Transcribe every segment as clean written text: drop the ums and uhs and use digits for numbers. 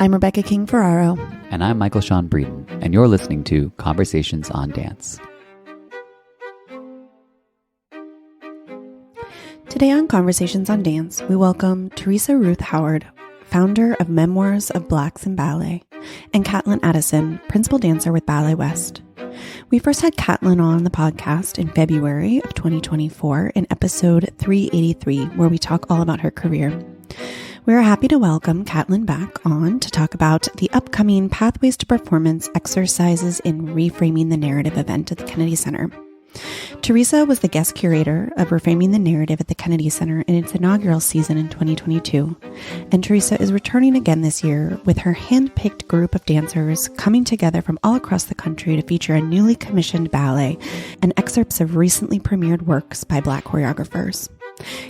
I'm Rebecca King Ferraro. And I'm Michael Sean Breeden, and you're listening to Conversations on Dance. Today on Conversations on Dance, we welcome Theresa Ruth Howard, founder of Memoirs of Blacks in Ballet, and Katlyn Addison, principal dancer with Ballet West. We first had Katlyn on the podcast in February of 2024 in episode 383, where we talk all about her career. We are happy to welcome Katlyn back on to talk about the upcoming Pathways to Performance exercises in Reframing the Narrative event at the Kennedy Center. Theresa was the guest curator of Reframing the Narrative at the Kennedy Center in its inaugural season in 2022, and Theresa is returning again this year with her hand-picked group of dancers coming together from all across the country to feature a newly commissioned ballet and excerpts of recently premiered works by Black choreographers.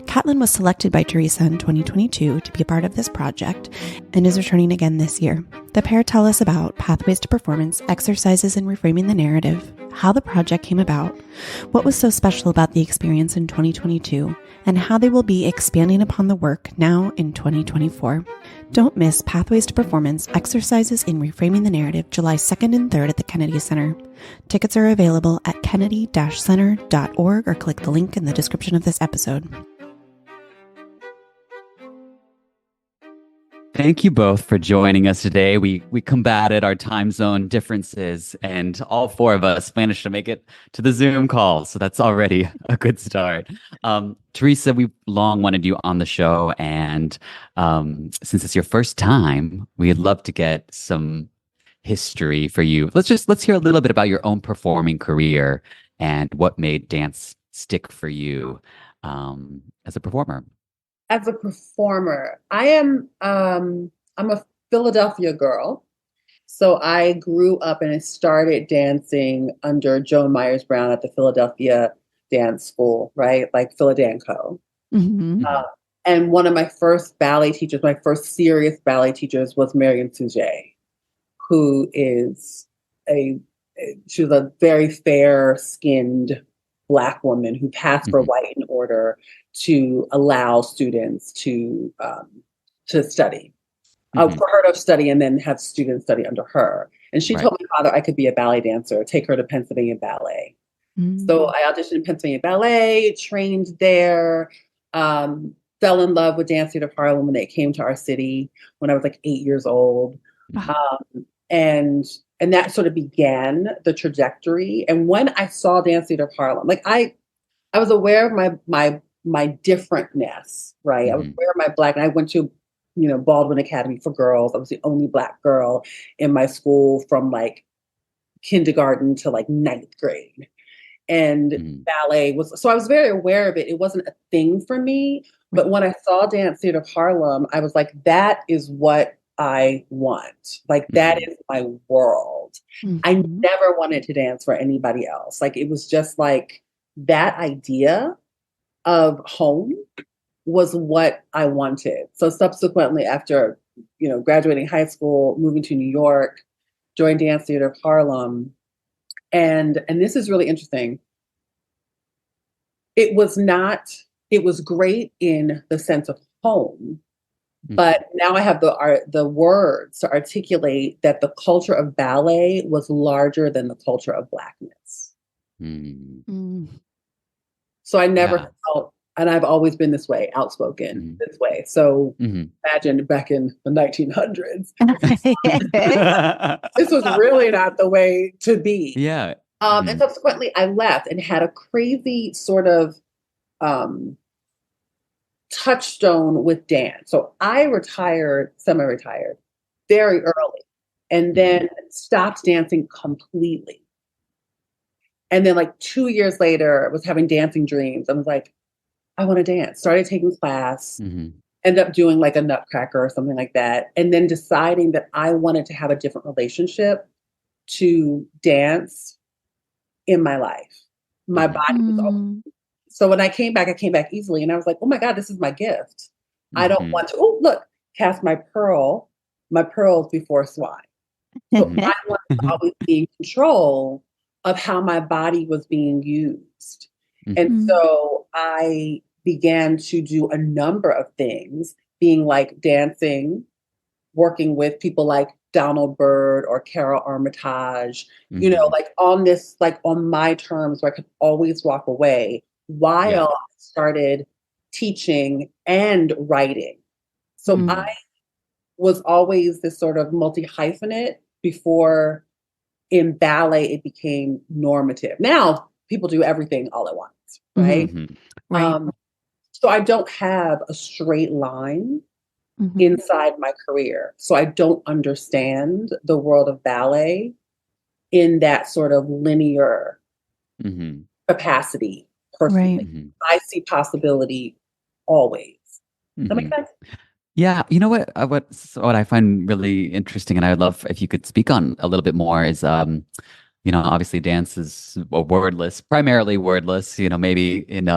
Katlyn was selected by Theresa in 2022 to be a part of this project and is returning again this year. The pair tell us about Pathways to Performance exercises in Reframing the Narrative, how the project came about, what was so special about the experience in 2022, and how they will be expanding upon the work now in 2024. Don't miss Pathways to Performance exercises in Reframing the Narrative July 2nd and 3rd at the Kennedy Center. Tickets are available at kennedy-center.org or click the link in the description of this episode. Thank you both for joining us today. We combated our time zone differences, and all four of us managed to make it to the Zoom call. So that's already a good start. Theresa, we've long wanted you on the show, and since it's your first time, we'd love to get some history for you. Let's hear a little bit about your own performing career and what made dance stick for you as a performer. As a performer, I'm a Philadelphia girl. So I grew up and I started dancing under Joan Myers Brown at the Philadelphia Dance School, right? Like Philadanco. Mm-hmm. And one of my first ballet teachers, my first serious ballet teachers was Marion Sujet, who is she was a very fair-skinned Black woman who passed for white in order to allow students to study, for her to study and then have students study under her. And she told my father I could be a ballet dancer, take her to Pennsylvania Ballet. Mm-hmm. So I auditioned in Pennsylvania Ballet, trained there, fell in love with Dance Theater of Harlem when they came to our city when I was like 8 years old. Mm-hmm. And that sort of began the trajectory. And when I saw Dance Theater of Harlem, like I was aware of my differentness, right? Mm-hmm. I was aware of my Black, and I went to, Baldwin Academy for Girls. I was the only Black girl in my school from like kindergarten to like 9th grade. And ballet was, so I was very aware of it. It wasn't a thing for me. But when I saw Dance Theater of Harlem, I was like, that is what I want. Like, that is my world. Mm-hmm. I never wanted to dance for anybody else. Like, it was just like that idea of home was what I wanted. So subsequently, after, graduating high school, moving to New York, joined Dance Theater of Harlem. And this is really interesting. It was great in the sense of home. But now I have the words to articulate that the culture of ballet was larger than the culture of Blackness. So I never felt, and I've always been this way, outspoken this way. So imagine back in the 1900s, this was really not the way to be. Yeah. And subsequently I left and had a crazy sort of touchstone with dance. So I semi-retired very early, and then stopped dancing completely. And then like 2 years later, I was having dancing dreams. I was like, I want to dance. Started taking class, ended up doing like a Nutcracker or something like that. And then deciding that I wanted to have a different relationship to dance in my life. My body was open. So when I came back easily, and I was like, oh my God, this is my gift. I don't want to, look, cast my pearls before swine. So I wanted to always be in control of how my body was being used. And so I began to do a number of things, being like dancing, working with people like Donald Byrd or Carol Armitage, you know, Mhm. like on this, like on my terms where I could always walk away Yeah. while I started teaching and writing. So I Mhm. was always this sort of multi-hyphenate before in ballet it became normative. Now people do everything all at once, right? Mhm. Right. Um, so I don't have a straight line Mhm. inside my career. So I don't understand the world of ballet in that sort of linear Mhm. capacity Right. personally. Mhm. I see possibility always. That makes Mhm. sense? Yeah, you know what I find really interesting, and I would love if you could speak on a little bit more is obviously dance is wordless, primarily wordless. Maybe in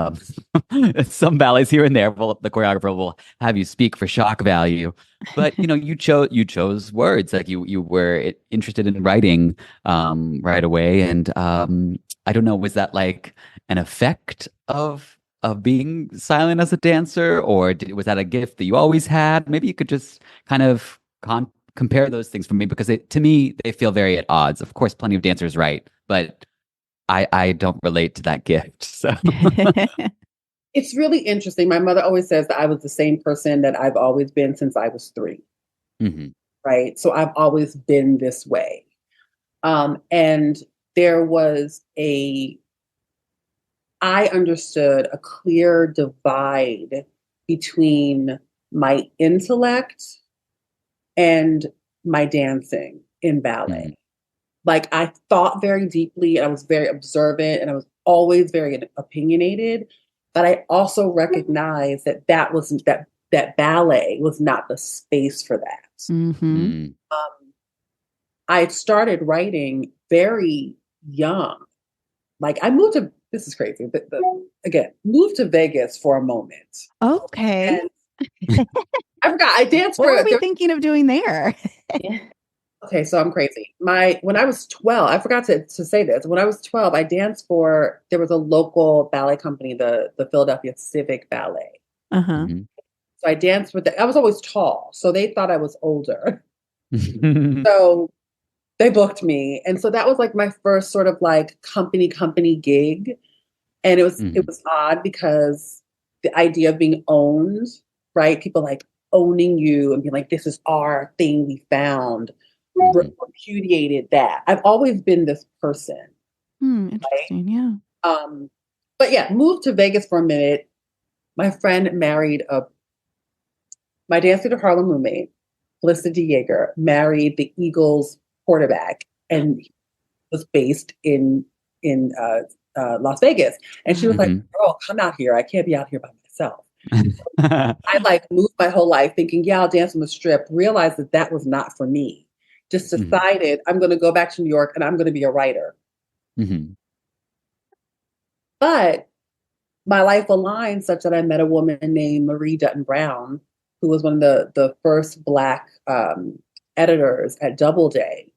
some ballets here and there, the choreographer will have you speak for shock value. But you chose words, like you were interested in writing right away, and I don't know, was that like an effect of being silent as a dancer, or was that a gift that you always had? Maybe you could just kind of compare those things for me, because to me they feel very at odds. Of course, plenty of dancers write, but I don't relate to that gift. So It's really interesting. My mother always says that I was the same person that I've always been since I was 3, Mhm. right? So I've always been this way. And there was I understood a clear divide between my intellect and my dancing in ballet. Mhm. Like I thought very deeply and I was very observant and I was always very opinionated, but I also recognized that that ballet was not the space for that. Mm-hmm. Mhm. Um, I started writing very young. Like I moved to this is crazy, but again, moved to Vegas for a moment. Okay. And I forgot I danced What for were we thinking of doing there? okay, so I'm crazy. When I was 12, I forgot to say this. When I was 12, I danced for there was a local ballet company, the Philadelphia Civic Ballet. Uh-huh. Mhm. So I danced with I was always tall, so they thought I was older. Mhm. So they booked me. And so that was like my first sort of like company gig. And it Mhm. was odd because the idea of being owned, right? People like owning you and being like, this is our thing we found, Mhm. repudiated that. I've always been this person, right? Interesting. Yeah. But yeah, moved to Vegas for a minute. My friend married my Dance Theater Harlem roommate, Felicity Yeager, married the Eagles quarterback, and he was based in Las Vegas. And she was like, Mhm. "Girl, come out here. I can't be out here by myself." I like moved my whole life thinking, "Yeah, I'll dance on the strip." Realized that that was not for me. Just Mhm. decided I'm going to go back to New York and I'm going to be a writer. Mhm. But my life aligned such that I met a woman named Marie Dutton Brown, who was one of the first Black editors at Doubleday.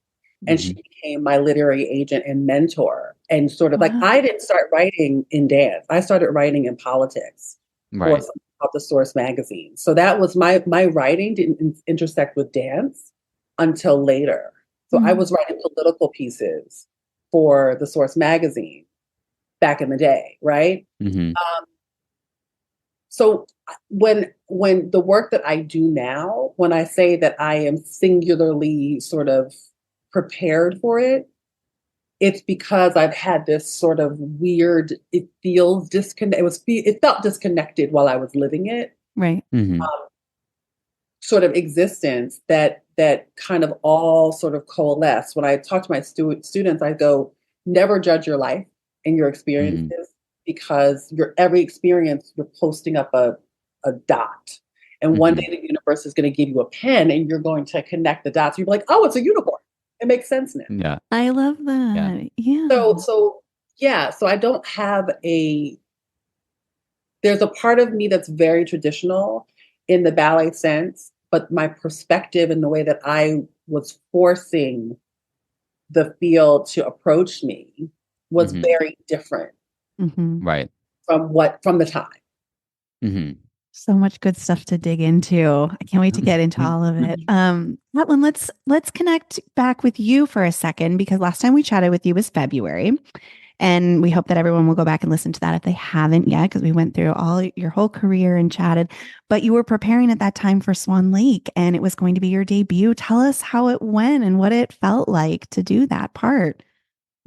And she Mhm. became my literary agent and mentor. And sort of like, Wow. I didn't start writing in dance. I started writing in politics for Right. something called the Source magazine. So that was my writing didn't intersect with dance until later. So I Mm. was writing political pieces for the Source magazine back in the day, right? Mhm. Um, so when the work that I do now, when I say that I am singularly sort of prepared for it, it's because I've had this sort of weird, it feels disconnect. It felt disconnected while I was living it, Right. Mhm. sort of existence that kind of all sort of coalesce. When I talk to my students, I go, never judge your life and your Mhm. experiences because your every experience you're posting up a dot. And one day Mhm. the universe is going to give you a pen and you're going to connect the dots. You're like, oh, it's a unicorn. It makes sense now. Yeah. I love Yeah. that. Yeah. So yeah, so I don't have there's a part of me that's very traditional in the ballet sense, but my perspective and the way that I was forcing the field to approach me was Mhm. very different Mm-hmm. Right. from the time. Mhm. So much good stuff to dig into. I can't wait to get into all of it. Katlyn, let's connect back with you for a second, because last time we chatted with you was February. And we hope that everyone will go back and listen to that if they haven't yet, because we went through all your whole career and chatted. But you were preparing at that time for Swan Lake, and it was going to be your debut. Tell us how it went and what it felt like to do that part.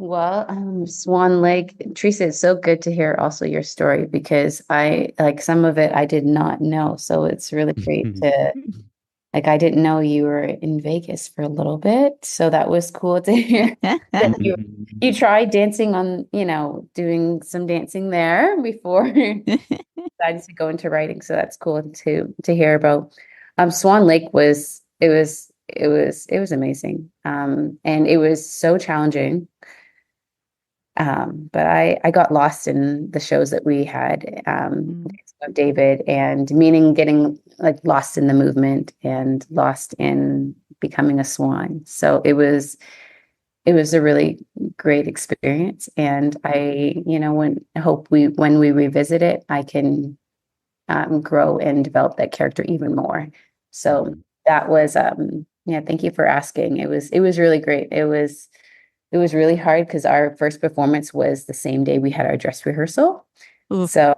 Well, Swan Lake, Theresa, it's so good to hear also your story, because I like some of it I did not know. So it's really great to I didn't know you were in Vegas for a little bit. So that was cool to hear that you tried dancing on, doing some dancing there before you decided to go into writing. So that's cool to hear about. Swan Lake it was amazing. And it was so challenging. But I got lost in the shows that we had, of David, and meaning getting like lost in the movement and lost in becoming a swan. So it was a really great experience. And when we revisit it, I can grow and develop that character even more. So that was, thank you for asking. It was really great. It was really hard because our first performance was the same day we had our dress rehearsal. Oof. So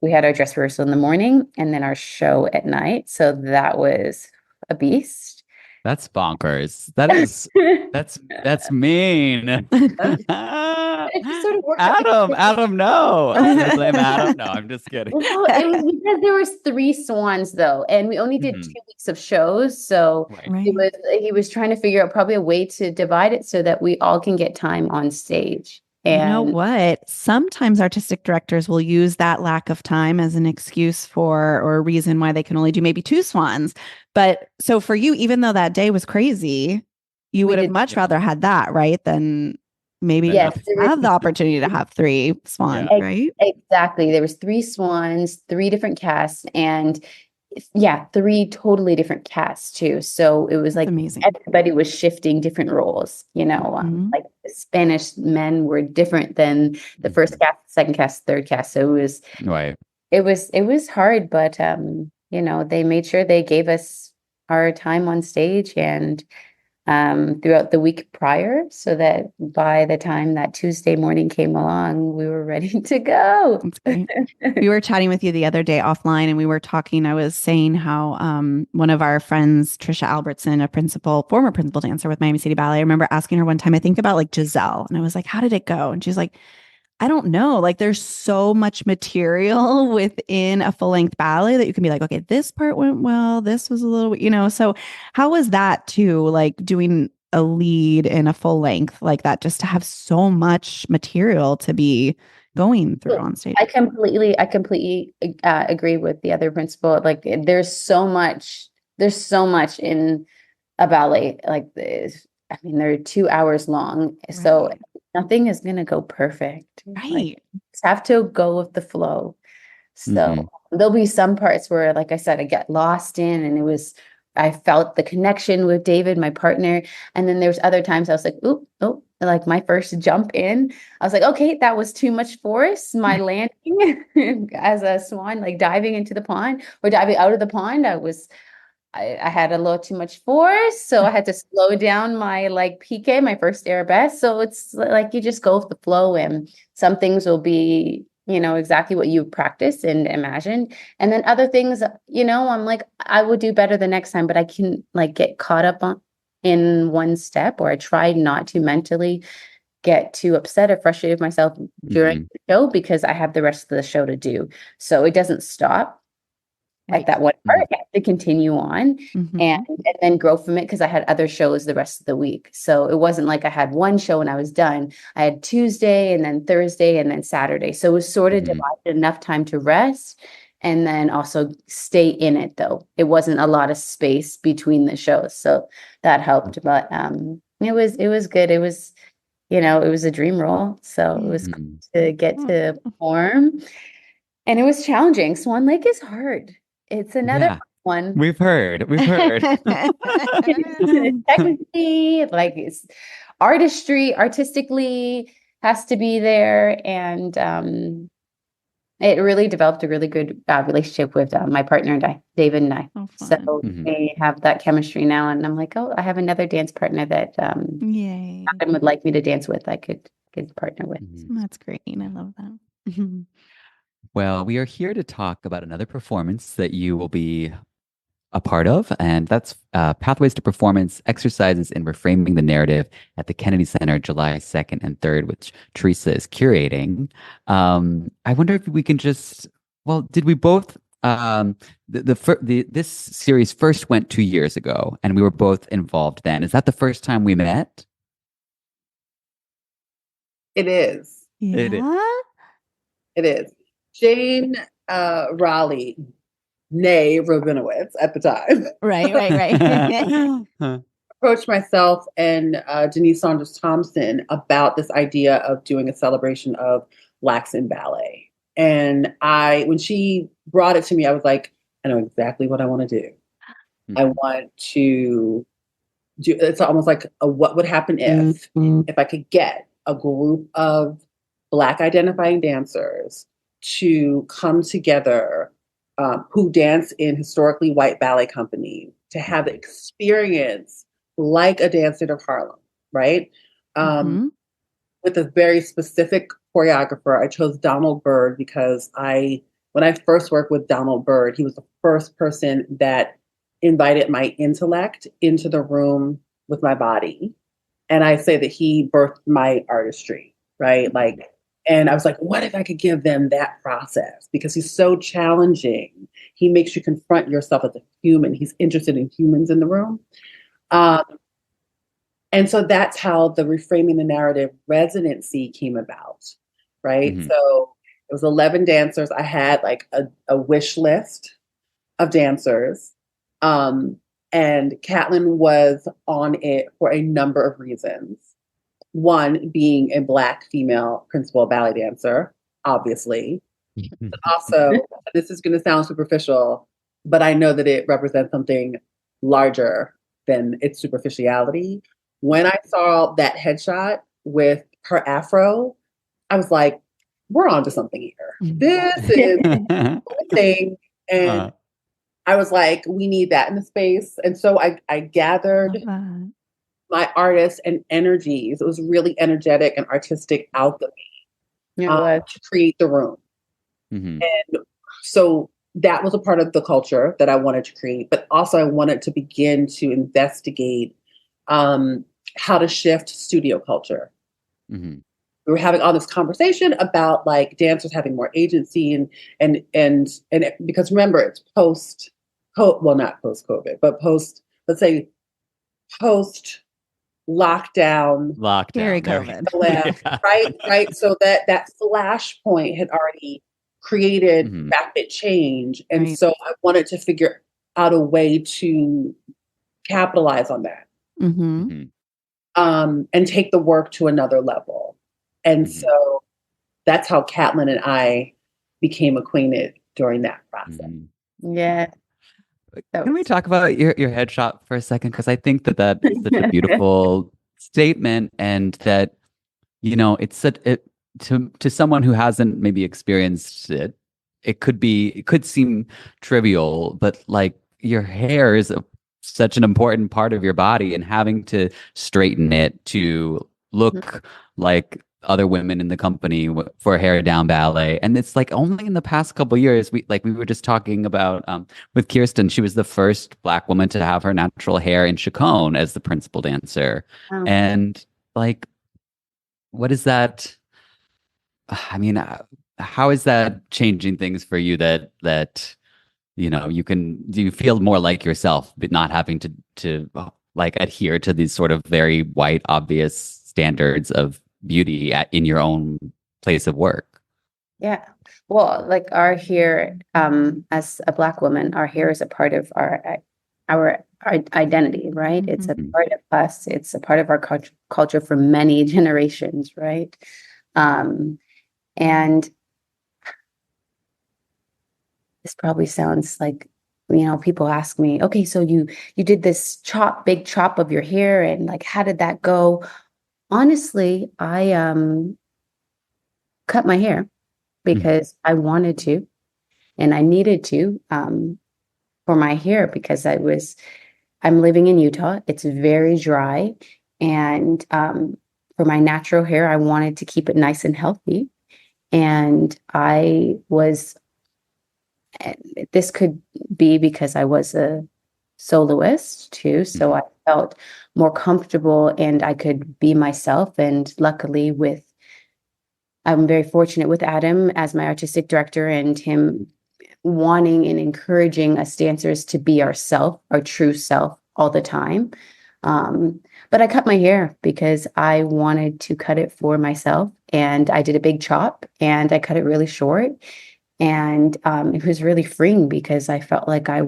we had our dress rehearsal in the morning and then our show at night. So that was a beast. That's bonkers. That's mean. It just sort of worked out. Adam, no. I'm gonna blame Adam. No, I'm just kidding. Well, it was because there was 3 swans though, and we only did 2 weeks of shows. So Right. he was trying to figure out probably a way to divide it so that we all can get time on stage. And you know what? Sometimes artistic directors will use that lack of time as an excuse for, or a reason why they can only do maybe 2 swans. But so for you, even though that day was crazy, you would have much rather had that, right? Than maybe Yes, have the opportunity to have 3 swans, right? Exactly. There was 3 swans, 3 different casts, and 3 totally different casts too. So it was That's like amazing. everybody was shifting different roles, like the Spanish men were different than the first cast, second cast, third cast. So it was hard, but they made sure they gave us our time on stage and throughout the week prior, so that by the time that Tuesday morning came along, we were ready to go. That's great. We were chatting with you the other day offline, and we were talking. I was saying how one of our friends, Trisha Albertson, former principal dancer with Miami City Ballet, I remember asking her one time, I think about like Giselle, and I was like, how did it go? And she's like, I don't know. Like, there's so much material within a full length ballet that you can be like, okay, this part went well. This was a little, So how was that too? Like doing a lead in a full length like that, just to have so much material to be going through on stage. I completely agree with the other principal. Like, there's so much in a ballet like this. I mean, they're 2 hours long, so nothing is going to go perfect. Right. Like, you just have to go with the flow. So there'll be some parts where, like I said, I get lost in, and I felt the connection with David, my partner. And then there's other times I was like, oh, like my first jump in, I was like, okay, that was too much force. My landing as a swan, like diving into the pond or diving out of the pond, I had a little too much force, so I had to slow down my piqué, my first arabesque. So it's like you just go with the flow, and some things will be, exactly what you practice and imagine, and then other things, I'm like, I would do better the next time, but I can get caught up in one step, or I try not to mentally get too upset or frustrated with myself during the show, because I have the rest of the show to do, so it doesn't stop. At that one part, I had to continue on and then grow from it, because I had other shows the rest of the week. So it wasn't like I had one show and I was done. I had Tuesday and then Thursday and then Saturday. So it was sort of divided, enough time to rest and then also stay in it, though. It wasn't a lot of space between the shows. So that helped. But it was good. It was, it was a dream role. So it was cool to get to perform. And it was challenging. Swan Lake is hard. It's another one. We've heard. Technically, it's artistically has to be there. And It really developed a really good relationship with my partner and I, David and I. Oh, So fun. we have that chemistry now, and I'm like, oh, I have another dance partner that Yay. Adam would like me to dance with. I could partner with. That's great. I love that. Well, we are here to talk about another performance that you will be a part of, and that's Pathways to Performance Exercises in Reframing the Narrative at the Kennedy Center, July 2nd and 3rd, which Theresa is curating. I wonder if we can just, well, did we both, this series first went 2 years ago, and we were both involved then. Is that the first time we met? It is. Yeah. It is. It is. Jane Raleigh, nay Rabinowitz at the time. Right. Approached myself and Denise Saunders Thompson about this idea of doing a celebration of Blacks in ballet. And when she brought it to me, I was like, I know exactly what I want to do. I want to do, it's almost like what would happen if I could get a group of Black identifying dancers to come together who dance in historically white ballet companies to have the experience like a Dance Theater of Harlem, right? With a very specific choreographer. I chose Donald Byrd because when I first worked with Donald Byrd, he was the first person that invited my intellect into the room with my body. And I say that he birthed my artistry, right? And I was like, what if I could give them that process? Because he's so challenging. He makes you confront yourself as a human. He's interested in humans in the room. And so that's how the Reframing the Narrative residency came about, right? So it was 11 dancers. I had like a wish list of dancers. And Katlyn was on it for a number of reasons. One, being a Black female principal ballet dancer, obviously. But also, this is going to sound superficial, but I know that it represents something larger than its superficiality. When I saw that headshot with her afro, I was like, we're on to something here. This is a thing. And I was like, we need that in the space. And so I gathered my artists and energies. It was really energetic and artistic alchemy to create the room. And so that was a part of the culture that I wanted to create, but also I wanted to begin to investigate how to shift studio culture. We were having all this conversation about like dancers having more agency and because remember it's not post COVID, but let's say post lockdown. Very COVID. Right. So that flashpoint had already created rapid change. And so I wanted to figure out a way to capitalize on that. And take the work to another level. And so that's how Katlyn and I became acquainted during that process. Yeah. Can we talk about your headshot for a second? Because I think that is such a beautiful statement, and that, you know, to someone who hasn't maybe experienced it, it could seem trivial, but like your hair is such an important part of your body, and having to straighten it to look like other women in the company for hair down ballet. And it's like only in the past couple of years, we were just talking about with Kirsten, she was the first Black woman to have her natural hair in Chacon as the principal dancer. And like, what is that? I mean, how is that changing things for you that you know, do you feel more like yourself, but not having to like adhere to these sort of very white, obvious standards of beauty in your own place of work? Yeah. Well, like our hair, as a Black woman, our hair is a part of our identity, right? It's a part of us. It's a part of our culture for many generations, right? And this probably sounds like, you know, people ask me, okay, so you did this big chop of your hair, and like, how did that go? Honestly, I cut my hair because I wanted to and I needed to for my hair because I'm living in Utah. It's very dry. And for my natural hair, I wanted to keep it nice and healthy. And this could be because I was a soloist too. So I felt more comfortable and I could be myself. And luckily I'm very fortunate with Adam as my artistic director and him wanting and encouraging us dancers to be ourself, our true self all the time. But I cut my hair because I wanted to cut it for myself. And I did a big chop and I cut it really short. And it was really freeing because I felt like I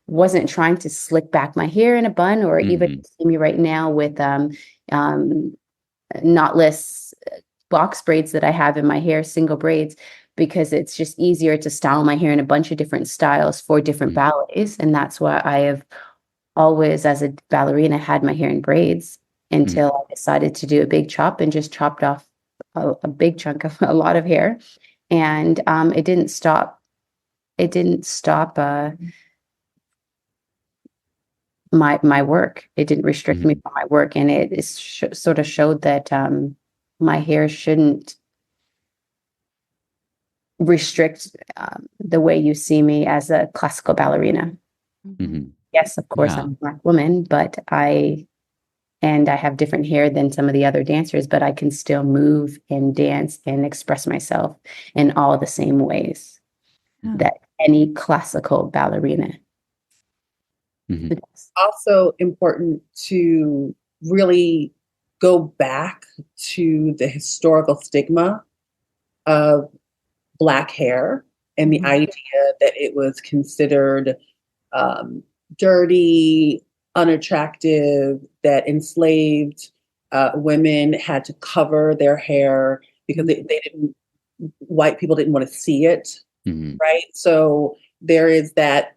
wasn't trying to slick back my hair in a bun or even see me right now with knotless box braids that I have in my hair, single braids, because it's just easier to style my hair in a bunch of different styles for different ballets. And that's why I have always, as a ballerina, had my hair in braids until I decided to do a big chop and just chopped off a big chunk of a lot of hair. And it didn't stop my work. It didn't restrict me from my work. And it sort of showed that my hair shouldn't restrict the way you see me as a classical ballerina. Yes, of course, I'm a Black woman, but I have different hair than some of the other dancers, but I can still move and dance and express myself in all the same ways that any classical ballerina. It's also important to really go back to the historical stigma of Black hair and the idea that it was considered dirty, unattractive, that enslaved women had to cover their hair because white people didn't want to see it, right? So there is that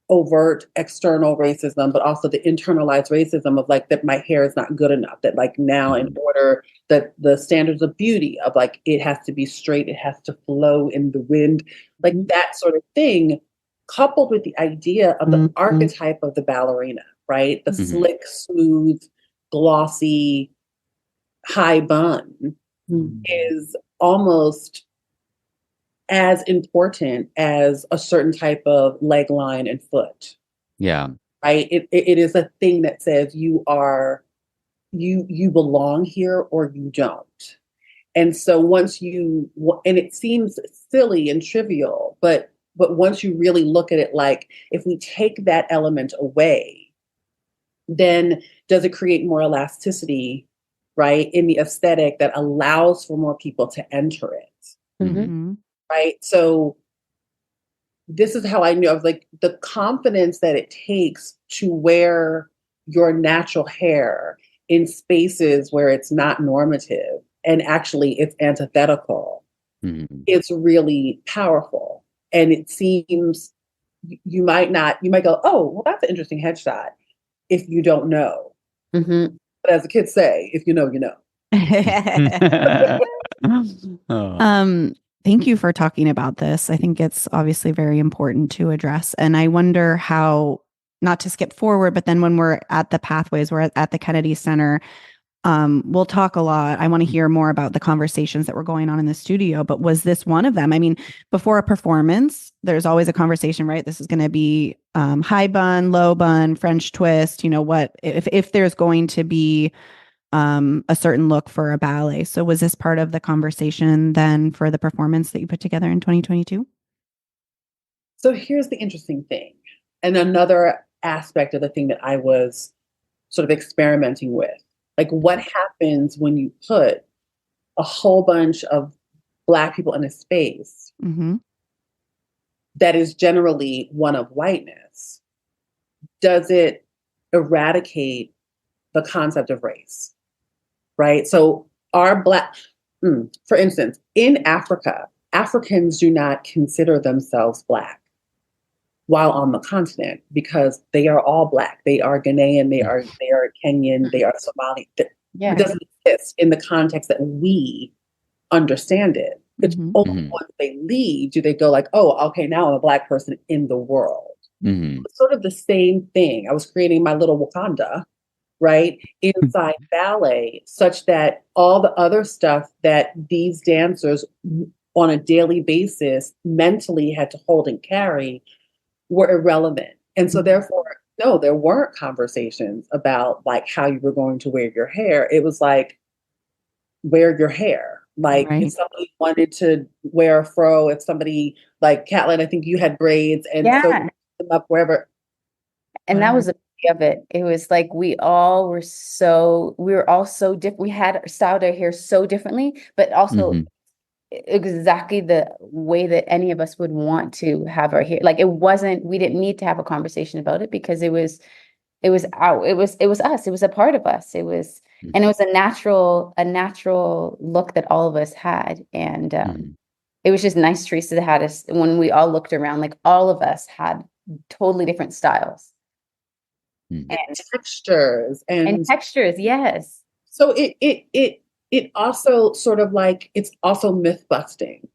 overt external racism, but also the internalized racism of like that my hair is not good enough, that like now in order that the standards of beauty of like it has to be straight, it has to flow in the wind, like that sort of thing, coupled with the idea of the archetype of the ballerina, right? The slick, smooth, glossy, high bun is almost as important as a certain type of leg line and foot. Yeah. Right. It is a thing that says you belong here or you don't. And so and it seems silly and trivial, but once you really look at it, like if we take that element away, then does it create more elasticity, right, in the aesthetic that allows for more people to enter it? Right. So this is how I knew. I was like, the confidence that it takes to wear your natural hair in spaces where it's not normative and actually it's antithetical is really powerful. And it seems you might go, oh, well, that's an interesting headshot if you don't know. But as the kids say, if you know, you know. Thank you for talking about this. I think it's obviously very important to address. And I wonder how, not to skip forward, but then when we're at the pathways, we're at the Kennedy Center, we'll talk a lot. I want to hear more about the conversations that were going on in the studio, but was this one of them? I mean, before a performance, there's always a conversation, right? This is going to be high bun, low bun, French twist, what, if there's going to be a certain look for a ballet. So was this part of the conversation then for the performance that you put together in 2022? So here's the interesting thing. And another aspect of the thing that I was sort of experimenting with, like what happens when you put a whole bunch of Black people in a space that is generally one of whiteness? Does it eradicate the concept of race? Right. So for instance, in Africa, Africans do not consider themselves Black while on the continent because they are all Black. They are Ghanaian. They are Kenyan. They are Somali. It doesn't exist in the context that we understand it. It's Mhm. only once they leave do they go like, oh, okay, now I'm a Black person in the world. It's sort of the same thing. I was creating my little Wakanda, right, inside ballet, such that all the other stuff that these dancers on a daily basis mentally had to hold and carry were irrelevant. And so therefore, no, there weren't conversations about like how you were going to wear your hair. It was like, wear your hair. Like Right. if somebody wanted to wear a fro, if somebody like Katlyn, I think you had braids, and so Yeah. them up wherever. And that was the beauty of it. It was like we were all so different. We had styled our hair so differently, but also exactly the way that any of us would want to have our hair. Like we didn't need to have a conversation about it because it was us. It was a part of us. It was a natural look that all of us had. And it was just nice, Theresa, that had us when we all looked around, like all of us had totally different styles. And textures And textures, yes. So it also sort of like, it's also myth busting,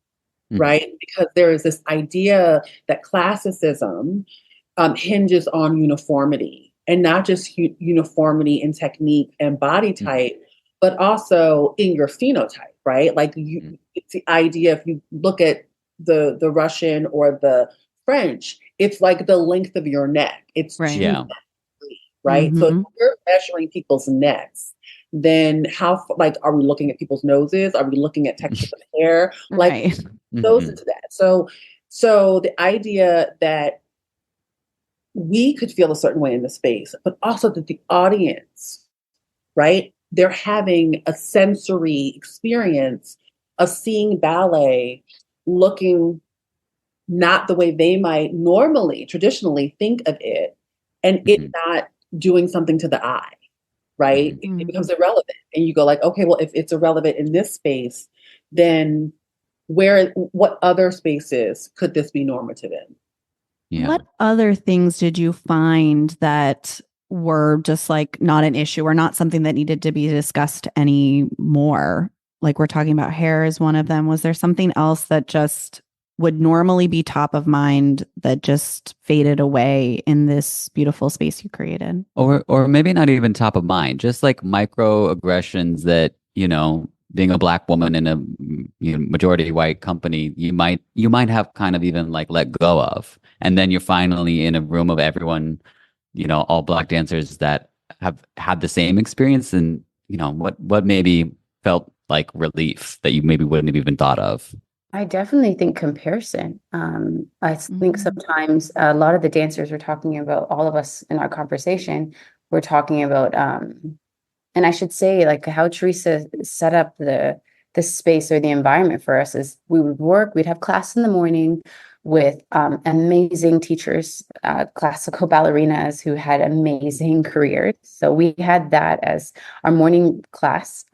right? Because there is this idea that classicism hinges on uniformity, and not just uniformity in technique and body type, but also in your phenotype, right? Like it's the idea, if you look at the Russian or the French, it's like the length of your neck. It's Right. right? So if we're measuring people's necks, then like, are we looking at people's noses? Are we looking at texture of hair? Like goes into that. So the idea that we could feel a certain way in the space, but also that the audience, right? They're having a sensory experience of seeing ballet looking not the way they might normally, traditionally think of it, and it not doing something to the eye, right? It becomes irrelevant. And you go like, okay, well, if it's irrelevant in this space, then what other spaces could this be normative in? Yeah. What other things did you find that were just like not an issue or not something that needed to be discussed anymore? Like we're talking about hair is one of them. Was there something else that just would normally be top of mind that just faded away in this beautiful space you created? Or maybe not even top of mind, just like microaggressions that, being a Black woman in a majority white company, you might have kind of even like let go of. And then you're finally in a room of everyone, all Black dancers that have had the same experience, and what maybe felt like relief that you maybe wouldn't have even thought of. I definitely think comparison. I think sometimes a lot of the dancers were talking about, all of us in our conversation, we're talking about, and I should say, like how Theresa set up the space or the environment for us is we'd have class in the morning with amazing teachers, classical ballerinas who had amazing careers. So we had that as our morning class.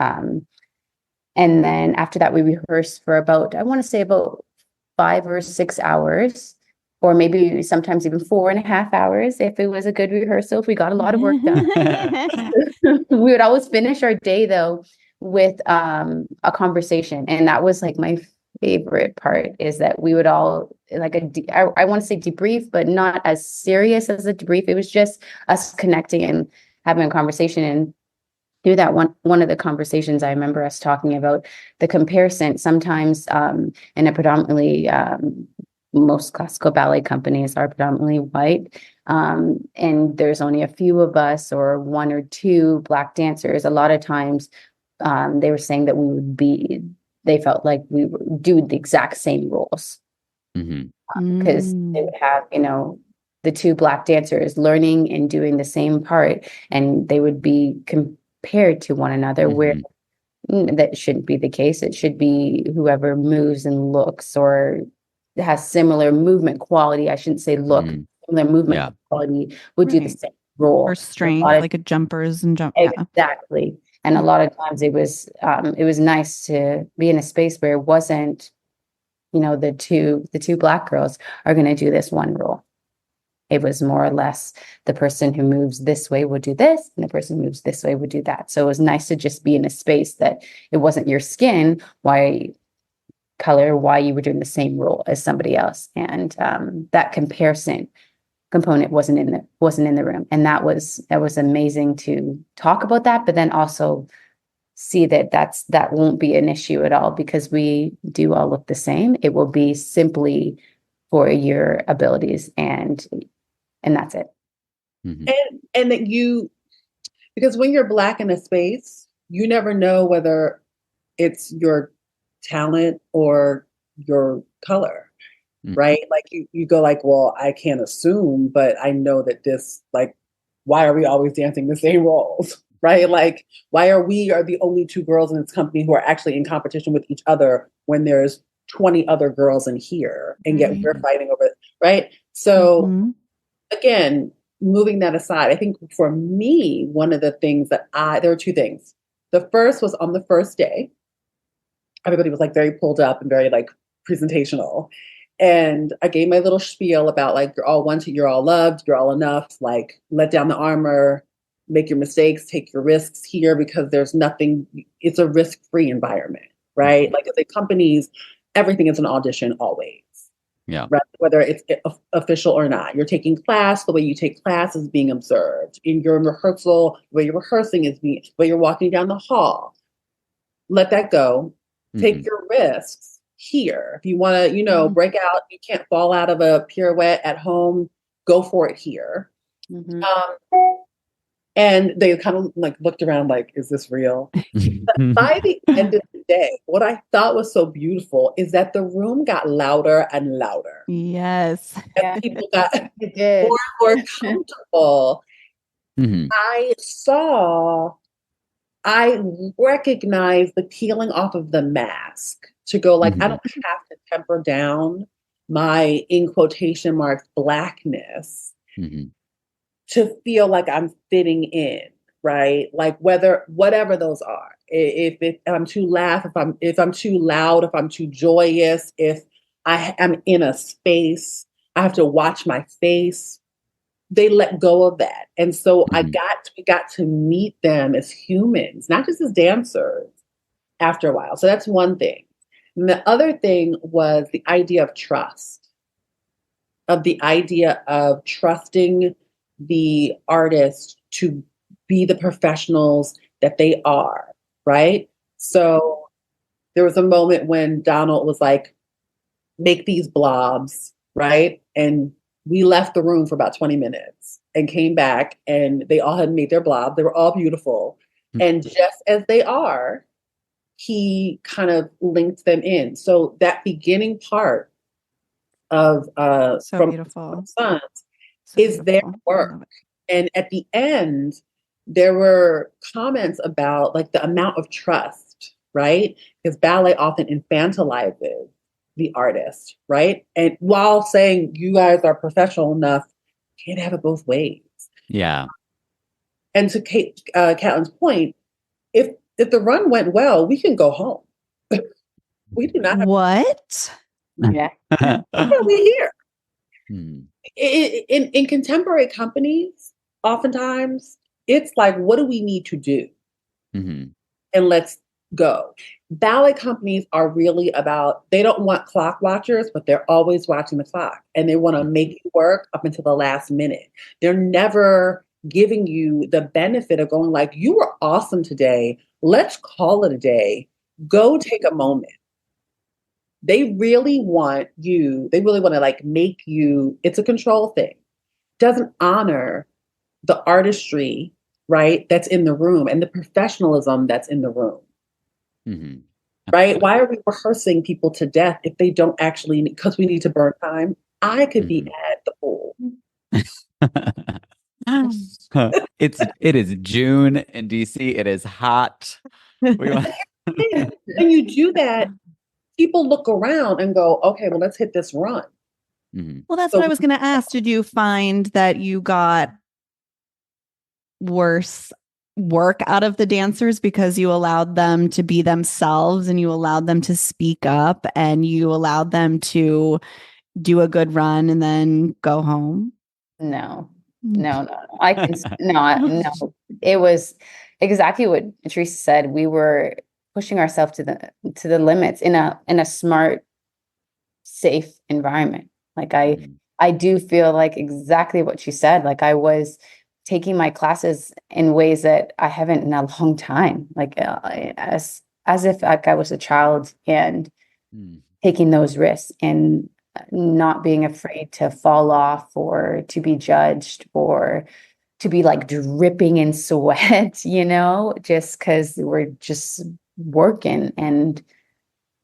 And then after that, we rehearsed for about 5 or 6 hours, or maybe sometimes even 4.5 hours if it was a good rehearsal, if we got a lot of work done. We would always finish our day, though, with a conversation. And that was like my favorite part, is that we would all, like I want to say debrief, but not as serious as a debrief. It was just us connecting and having a conversation. And through that one of the conversations, I remember us talking about the comparison. Sometimes in a predominantly, most classical ballet companies are predominantly white, and there's only a few of us or one or two Black dancers. A lot of times they were saying that they felt like we would do the exact same roles, because they would have, the two Black dancers learning and doing the same part, and they would be compared to one another, where that shouldn't be the case. It should be whoever moves and looks or has similar movement quality. I shouldn't say look, similar movement quality would do the same role. Or strength, like a jumpers and jump. Exactly. And a lot of times it was nice to be in a space where it wasn't, the two Black girls are going to do this one role. It was more or less the person who moves this way would do this, and the person who moves this way would do that. So it was nice to just be in a space that it wasn't your skin, why you were doing the same role as somebody else. And that comparison component wasn't in the room. And that was amazing to talk about that, but then also see that won't be an issue at all, because we do all look the same. It will be simply for your abilities, and that's it. Mhm. And that because when you're Black in a space, you never know whether it's your talent or your color, right? Like you go like, well, I can't assume, but I know that this, like, why are we always dancing the same roles, right? Like, why are the only two girls in this company who are actually in competition with each other when there's 20 other girls in here, and yet we're fighting over it, right? So again, moving that aside, I think for me, one of the things there were two things. The first was on the first day, everybody was like very pulled up and very like presentational. And I gave my little spiel about like, you're all wanted, you're all loved, you're all enough, like let down the armor, make your mistakes, take your risks here, because there's nothing, it's a risk-free environment, right? Like at the companies, everything is an audition always. Yeah. Right? Whether it's official or not. You're taking class, the way you take class is being observed. In your rehearsal, the way you're rehearsing is the way you're walking down the hall. Let that go. Take your risks here. If you want to, break out, you can't fall out of a pirouette at home, go for it here. And they kind of like looked around like, is this real? But by the end of the day, what I thought was so beautiful is that the room got louder and louder. Yes. And people got more It did. and more comfortable. Mhm. I recognized the peeling off of the mask to go like, I don't have to temper down my, in quotation marks, Blackness to feel like I'm fitting in, right? Like whatever those are. If I'm too laugh, if I'm too loud, if I'm too joyous, if I am in a space, I have to watch my face. They let go of that. And so we got to meet them as humans, not just as dancers after a while. So that's one thing. And the other thing was the idea of trust, of the idea of trusting the artist to be the professionals that they are, right? So there was a moment when Donald was like, make these blobs, right? And we left the room for about 20 minutes and came back, and they all had made their blob. They were all beautiful. And just as they are, he kind of linked them in. So that beginning part of So beautiful. Sons So is their work. And at the end, there were comments about like the amount of trust, right? Because ballet often infantilizes the artist, right? And while saying you guys are professional enough, can't have it both ways. Yeah. And to Katlyn's point, if the run went well, we can go home. We do not have What? Yeah. we're here. In contemporary companies, oftentimes it's like, what do we need to do? And let's go. Ballet companies are really about, they don't want clock watchers, but they're always watching the clock, and they want to make it work up until the last minute. They're never giving you the benefit of going like, you were awesome today. Let's call it a day. Go take a moment. They really want to like make you, it's a control thing. Doesn't honor the artistry, right, that's in the room and the professionalism that's in the room. Right? Why are we rehearsing people to death if they don't actually, because we need to burn time? I could be at the pool. It is June in DC. It is hot. When you do that, people look around and go, okay, well, let's hit this run. Well, that's what I was going to ask. Did you find that you got worse work out of the dancers because you allowed them to be themselves, and you allowed them to speak up, and you allowed them to do a good run and then go home? No. I can no. It was exactly what Theresa said. We were pushing ourselves to the limits in a smart, safe environment. Like I do feel like exactly what she said. Like I was taking my classes in ways that I haven't in a long time. Like as if like I was a child and taking those risks and not being afraid to fall off or to be judged or to be like dripping in sweat, just because we're just working and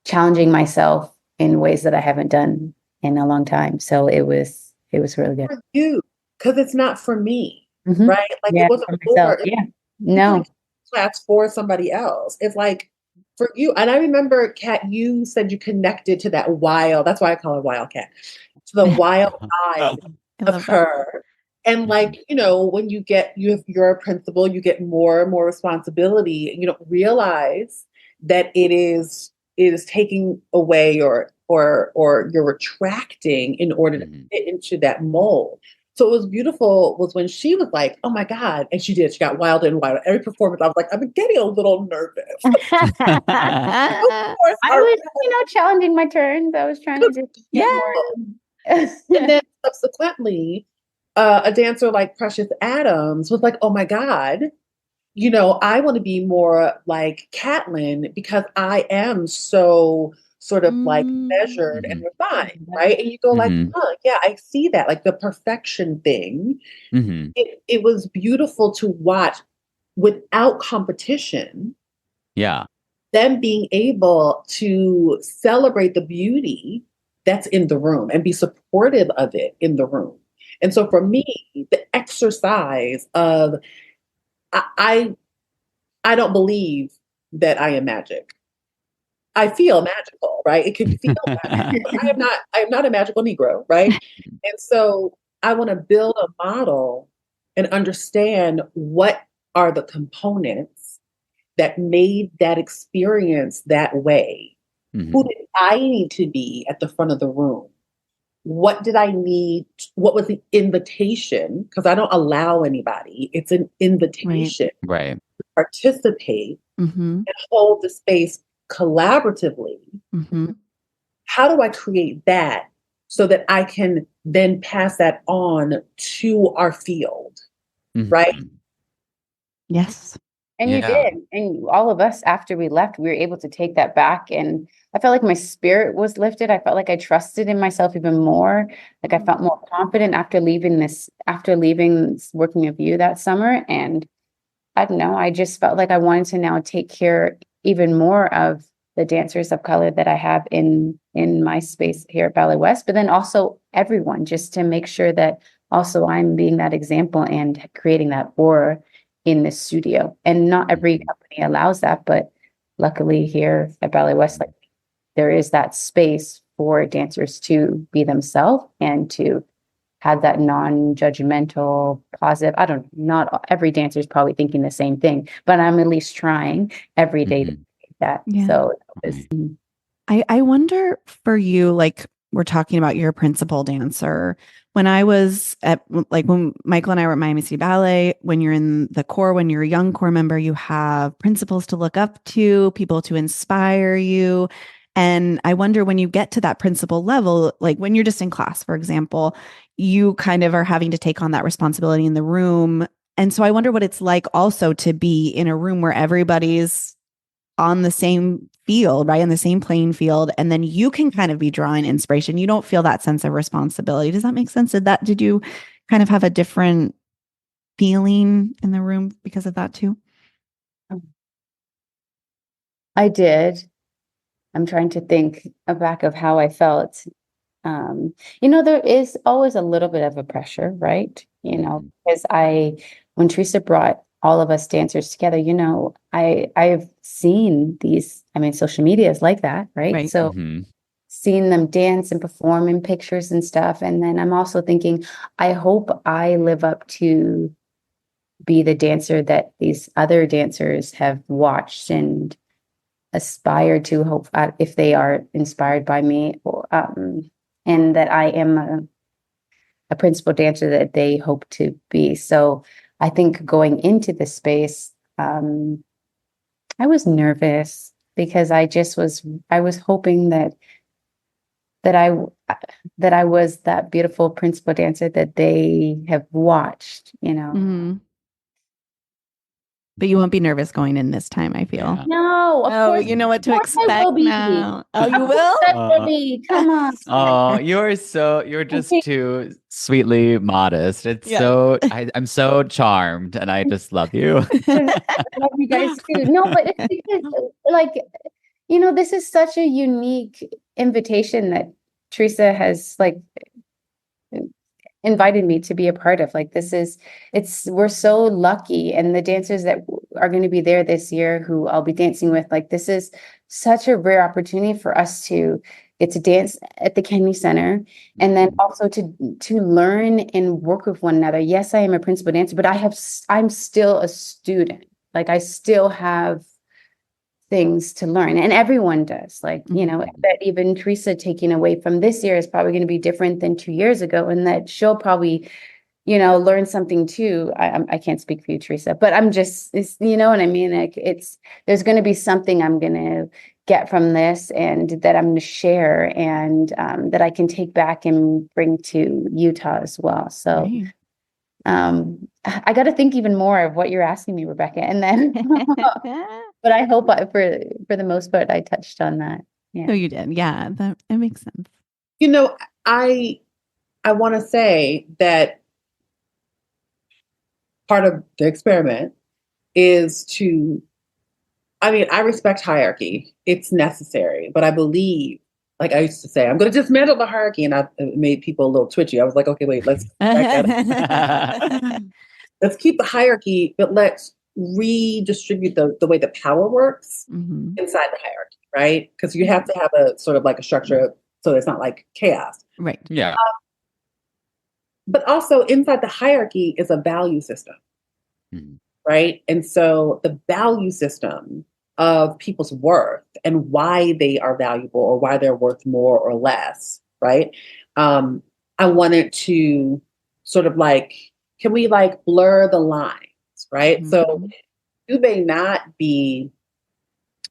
challenging myself in ways that I haven't done in a long time. So it was really good. For you, because it's not for me, Mhm. right? Like Yeah, it wasn't for myself. for Yeah. No. class for somebody else. It's like for you. And I remember, Kat, you said you connected to that wild. That's why I call her Wildcat. To the wild side of her. And like, when you're a principal, you get more and more responsibility, and you don't realize that it is taking away or you're retracting in order to fit into that mold. So what was beautiful was when she was like, "Oh my God," and she got wilder and wilder. Every performance, I was like, "I'm getting a little nervous." I was, challenging my turns. I was trying to just get more. And then subsequently, a dancer like Precious Adams was like, "Oh my God, I want to be more like Katlyn because I am so sort of like measured and refined," right? And you go like, "Oh, yeah, I see that." Like the perfection thing. It was beautiful to watch without competition. Yeah. Them being able to celebrate the beauty that's in the room and be supportive of it in the room. And so for me, the exercise of I don't believe that I am magic. I feel magical, right? It can feel magical. I am not a magical Negro, right? And so I want to build a model and understand what are the components that made that experience that way. Who did I need to be at the front of the room? What did I need? What was the invitation? Because I don't allow anybody. It's an invitation right. to participate and hold the space collaboratively. How do I create that so that I can then pass that on to our field? Right? Yes. And you did. And all of us, after we left, we were able to take that back. And I felt like my spirit was lifted. I felt like I trusted in myself even more. Like I felt more confident after leaving working with you that summer. And I don't know, I just felt like I wanted to now take care even more of the dancers of color that I have in my space here at Ballet West, but then also everyone, just to make sure that also I'm being that example and creating that aura in the studio. And not every company allows that, but luckily here at Ballet West, like there is that space for dancers to be themselves and to have that non-judgmental, positive. Not every dancer is probably thinking the same thing, but I'm at least trying every day to do that. Yeah. So I wonder for you, like we're talking about your principal dancer. When I was when Michael and I were at Miami City Ballet, when you're in the corps, when you're a young corps member, you have principals to look up to, people to inspire you. And I wonder when you get to that principal level, like when you're just in class, for example, you kind of are having to take on that responsibility in the room. And so I wonder what it's like also to be in a room where everybody's on the same field, right? On the same playing field. And then you can kind of be drawing inspiration. You don't feel that sense of responsibility. Does that make sense? Did you kind of have a different feeling in the room because of that too? I did. I'm trying to think back of how I felt. There is always a little bit of a pressure, right? Because when Theresa brought all of us dancers together, I've seen these, social media is like that, right? So seeing them dance and perform in pictures and stuff. And then I'm also thinking, I hope I live up to be the dancer that these other dancers have watched and aspired to, hope if they are inspired by me, and that I am a principal dancer that they hope to be. So I think going into the space, I was nervous because I was hoping that I was that beautiful principal dancer that they have watched, Mm-hmm. But you won't be nervous going in this time, I feel. Yeah. No, of course. You know what to Of course I expect will be. now. Oh, you Of course will? I will be. Come on. Oh, you're just too sweetly modest. It's Yeah. so I'm so charmed, and I just love you. I love you guys too. No, but it's because, like, this is such a unique invitation that Theresa has invited me to be a part of. Like, we're so lucky, and the dancers that are going to be there this year who I'll be dancing with, like, this is such a rare opportunity for us to get to dance at the Kennedy Center, and then also to learn and work with one another. Yes, I am a principal dancer, but I'm still a student. Like, I still have things to learn, and everyone does. Like, that even Theresa taking away from this year is probably going to be different than 2 years ago, and that she'll probably learn something too. I can't speak for you, Theresa, but I'm just, you know what I mean? Like, there's going to be something I'm going to get from this, and that I'm going to share, and that I can take back and bring to Utah as well. So I got to think even more of what you're asking me, Rebecca, and then but I hope for the most part I touched on that. Yeah. Oh, you did. Yeah, that makes sense. I want to say that part of the experiment is I respect hierarchy. It's necessary, but I believe, like I used to say, I'm going to dismantle the hierarchy, and it made people a little twitchy. I was like, okay, wait, let's let's keep the hierarchy, but let's redistribute the way the power works inside the hierarchy, right? Because you have to have a sort of like a structure so it's not like chaos. Right. Yeah. But also inside the hierarchy is a value system, right? And so the value system of people's worth and why they are valuable or why they're worth more or less, right? I wanted to sort of can we blur the lines, right? So you may not be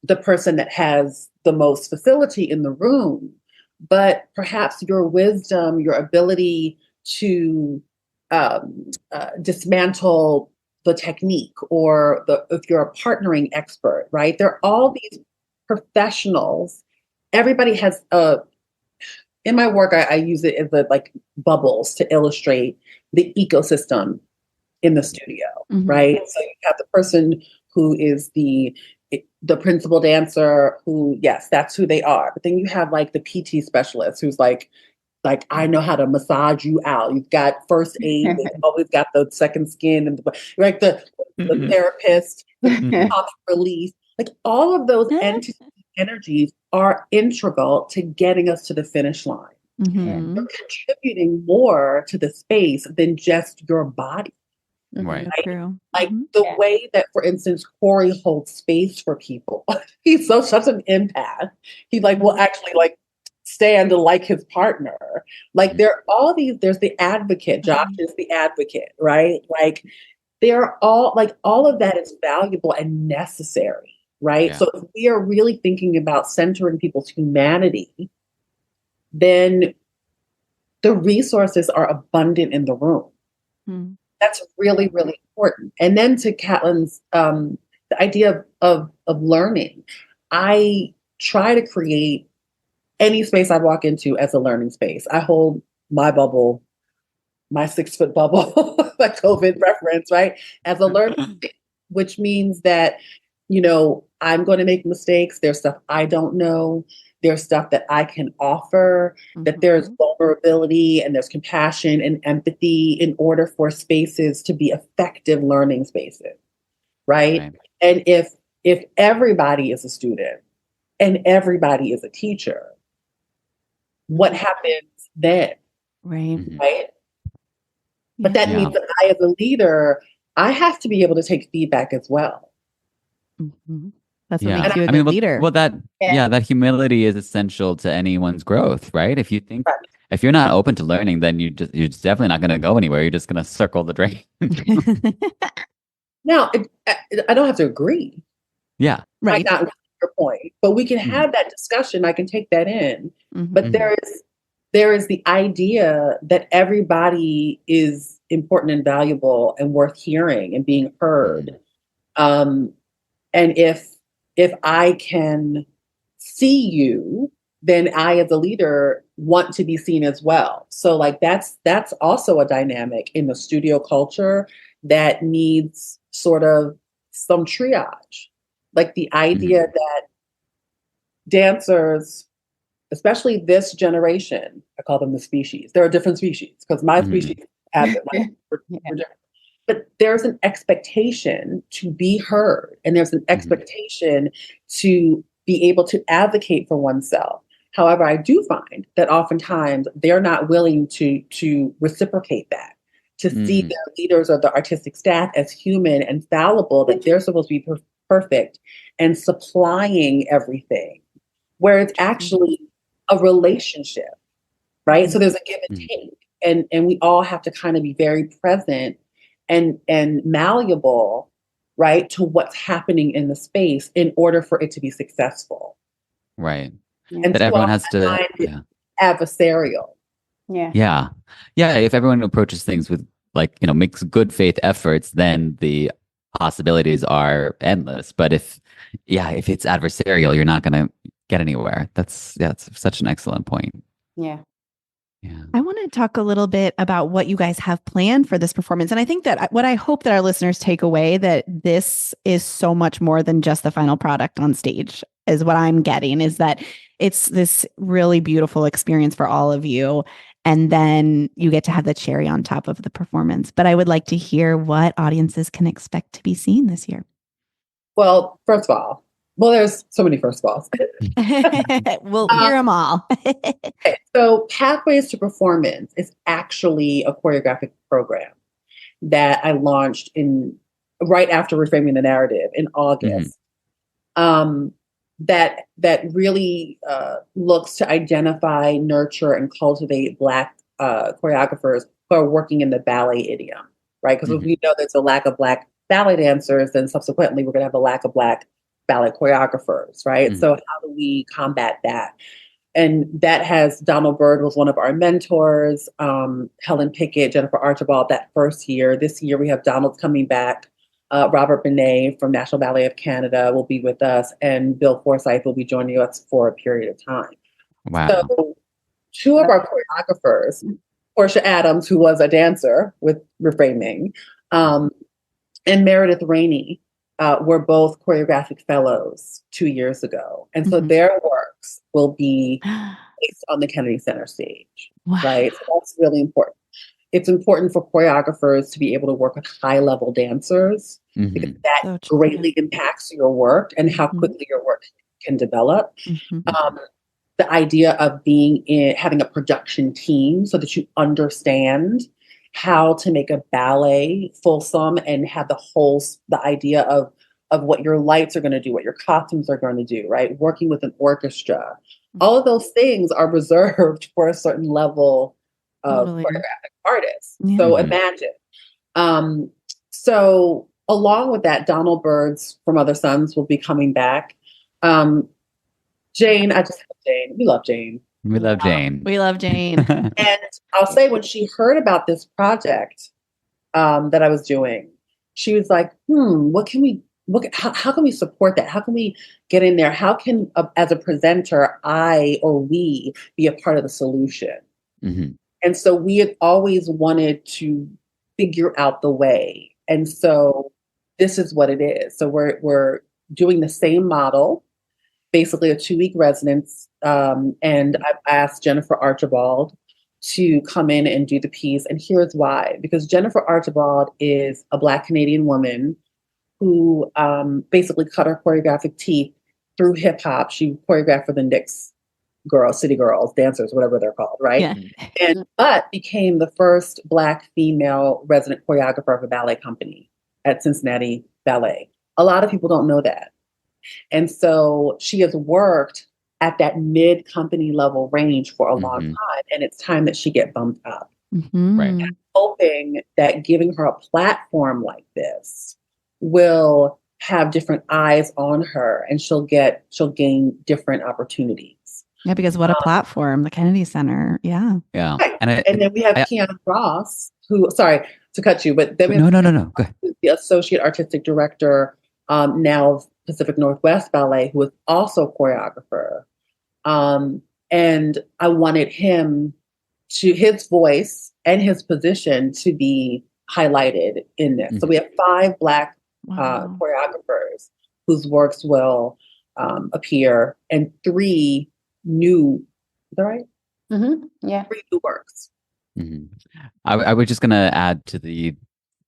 the person that has the most facility in the room, but perhaps your wisdom, your ability to dismantle the technique, or if you're a partnering expert, right? There are all these professionals. Everybody has in my work, I use it as bubbles to illustrate the ecosystem in the studio, right? So you have the person who is the principal dancer, who, yes, that's who they are. But then you have the PT specialist who's like, I know how to massage you out. You've got first aid. They've always got the second skin, and the therapist, the comic relief. All of those energies are integral to getting us to the finish line. You're contributing more to the space than just your body. Right. True. The way that, for instance, Corey holds space for people. He's such an empath. He will actually stand like his partner. There are all these. There's the advocate. Josh is the advocate, right? They're all of that is valuable and necessary, right? Yeah. So if we are really thinking about centering people's humanity, then the resources are abundant in the room. That's really, really important. And then to Katlyn's, the idea of learning, I try to create any space I walk into as a learning space. I hold my bubble, my 6-foot bubble, like COVID reference, right? As a learning space, which means that, I'm going to make mistakes. There's stuff I don't know. There's stuff that I can offer, that there's vulnerability and there's compassion and empathy in order for spaces to be effective learning spaces, right? And if everybody is a student and everybody is a teacher, what happens then? Right? But that means that I, as a leader, I have to be able to take feedback as well. That's what makes you a good leader. Well, that humility is essential to anyone's growth, right? If you think if you're not open to learning, then you're just definitely not going to go anywhere. You're just going to circle the drain. Now, I don't have to agree. Yeah. Right. Might not be your point, but we can have that discussion. I can take that in. But there is the idea that everybody is important and valuable and worth hearing and being heard. And if I can see you, then I, as a leader, want to be seen as well. So like that's also a dynamic in the studio culture that needs sort of some triage. Like the idea that dancers, especially this generation, I call them the species. There are different species because my species have it. Like, we're different. But there's an expectation to be heard, and there's an expectation to be able to advocate for oneself. However, I do find that oftentimes they're not willing to reciprocate that, to see their leaders or the artistic staff as human and fallible, that they're supposed to be perfect and supplying everything, where it's actually a relationship, right? So there's a give and take, and we all have to kind of be very present and malleable, right, to what's happening in the space in order for it to be successful. Right. And that everyone has to adversarial. Yeah. If everyone approaches things with makes good faith efforts, then the possibilities are endless. But if it's adversarial, you're not going to get anywhere. That's such an excellent point. Yeah. I want to talk a little bit about what you guys have planned for this performance. And I think that what I hope that our listeners take away, that this is so much more than just the final product on stage, is what I'm getting, is that it's this really beautiful experience for all of you. And then you get to have the cherry on top of the performance. But I would like to hear what audiences can expect to be seeing this year. Well, first of all, there's so many first of alls. We'll hear them all. Okay, so Pathways to Performance is actually a choreographic program that I launched right after Reframing the Narrative in August. That really looks to identify, nurture, and cultivate Black choreographers who are working in the ballet idiom, right? Because if we know there's a lack of Black ballet dancers, then subsequently we're going to have a lack of Black ballet choreographers, right? So how do we combat that? And that has, Donald Byrd was one of our mentors, Helen Pickett, Jennifer Archibald that first year. This year we have Donald coming back. Robert Benet from National Ballet of Canada will be with us, and Bill Forsyth will be joining us for a period of time. Wow. So two of our choreographers, Portia Adams, who was a dancer with Reframing, and Meredith Rainey, were both choreographic fellows 2 years ago. And so their works will be based on the Kennedy Center stage, right? So that's really important. It's important for choreographers to be able to work with high-level dancers because that greatly impacts your work and how quickly your work can develop. The idea of having a production team so that you understand how to make a ballet fulsome and have the idea of what your lights are going to do, what your costumes are going to do, right? Working with an orchestra. All of those things are reserved for a certain level of choreographic artists. So imagine. So along with that, Donald Byrd's From Other Suns will be coming back. Jane, I just love Jane. We love Jane. We love Jane. We love Jane. And I'll say when she heard about this project that I was doing, she was like, how can we support that? How can we get in there? How can, as a presenter, I or we be a part of the solution? And so we had always wanted to figure out the way. And so this is what it is. So we're doing the same model, basically a 2-week residence. And I've asked Jennifer Archibald to come in and do the piece. And here's why. Because Jennifer Archibald is a Black Canadian woman who basically cut her choreographic teeth through hip hop. She choreographed for the Knicks girls, City Girls, dancers, whatever they're called, right? But became the first Black female resident choreographer of a ballet company at Cincinnati Ballet. A lot of people don't know that. And so she has worked at that mid company level range for a long Mm-hmm. time, and it's time that she get bumped up. Right. And hoping that giving her a platform like this will have different eyes on her, and she'll gain different opportunities. Yeah, because what a platform, the Kennedy Center. Yeah. Yeah. Right. And then we have Kiana Ross, who, sorry to cut you, but then we have no. Go ahead. the associate artistic director now of Pacific Northwest Ballet, who is also a choreographer. And I wanted his voice and his position to be highlighted in this. So we have 5 Black choreographers whose works will appear, and 3 new, is that right? Yeah. 3 new works. Mm-hmm. I was just going to add to the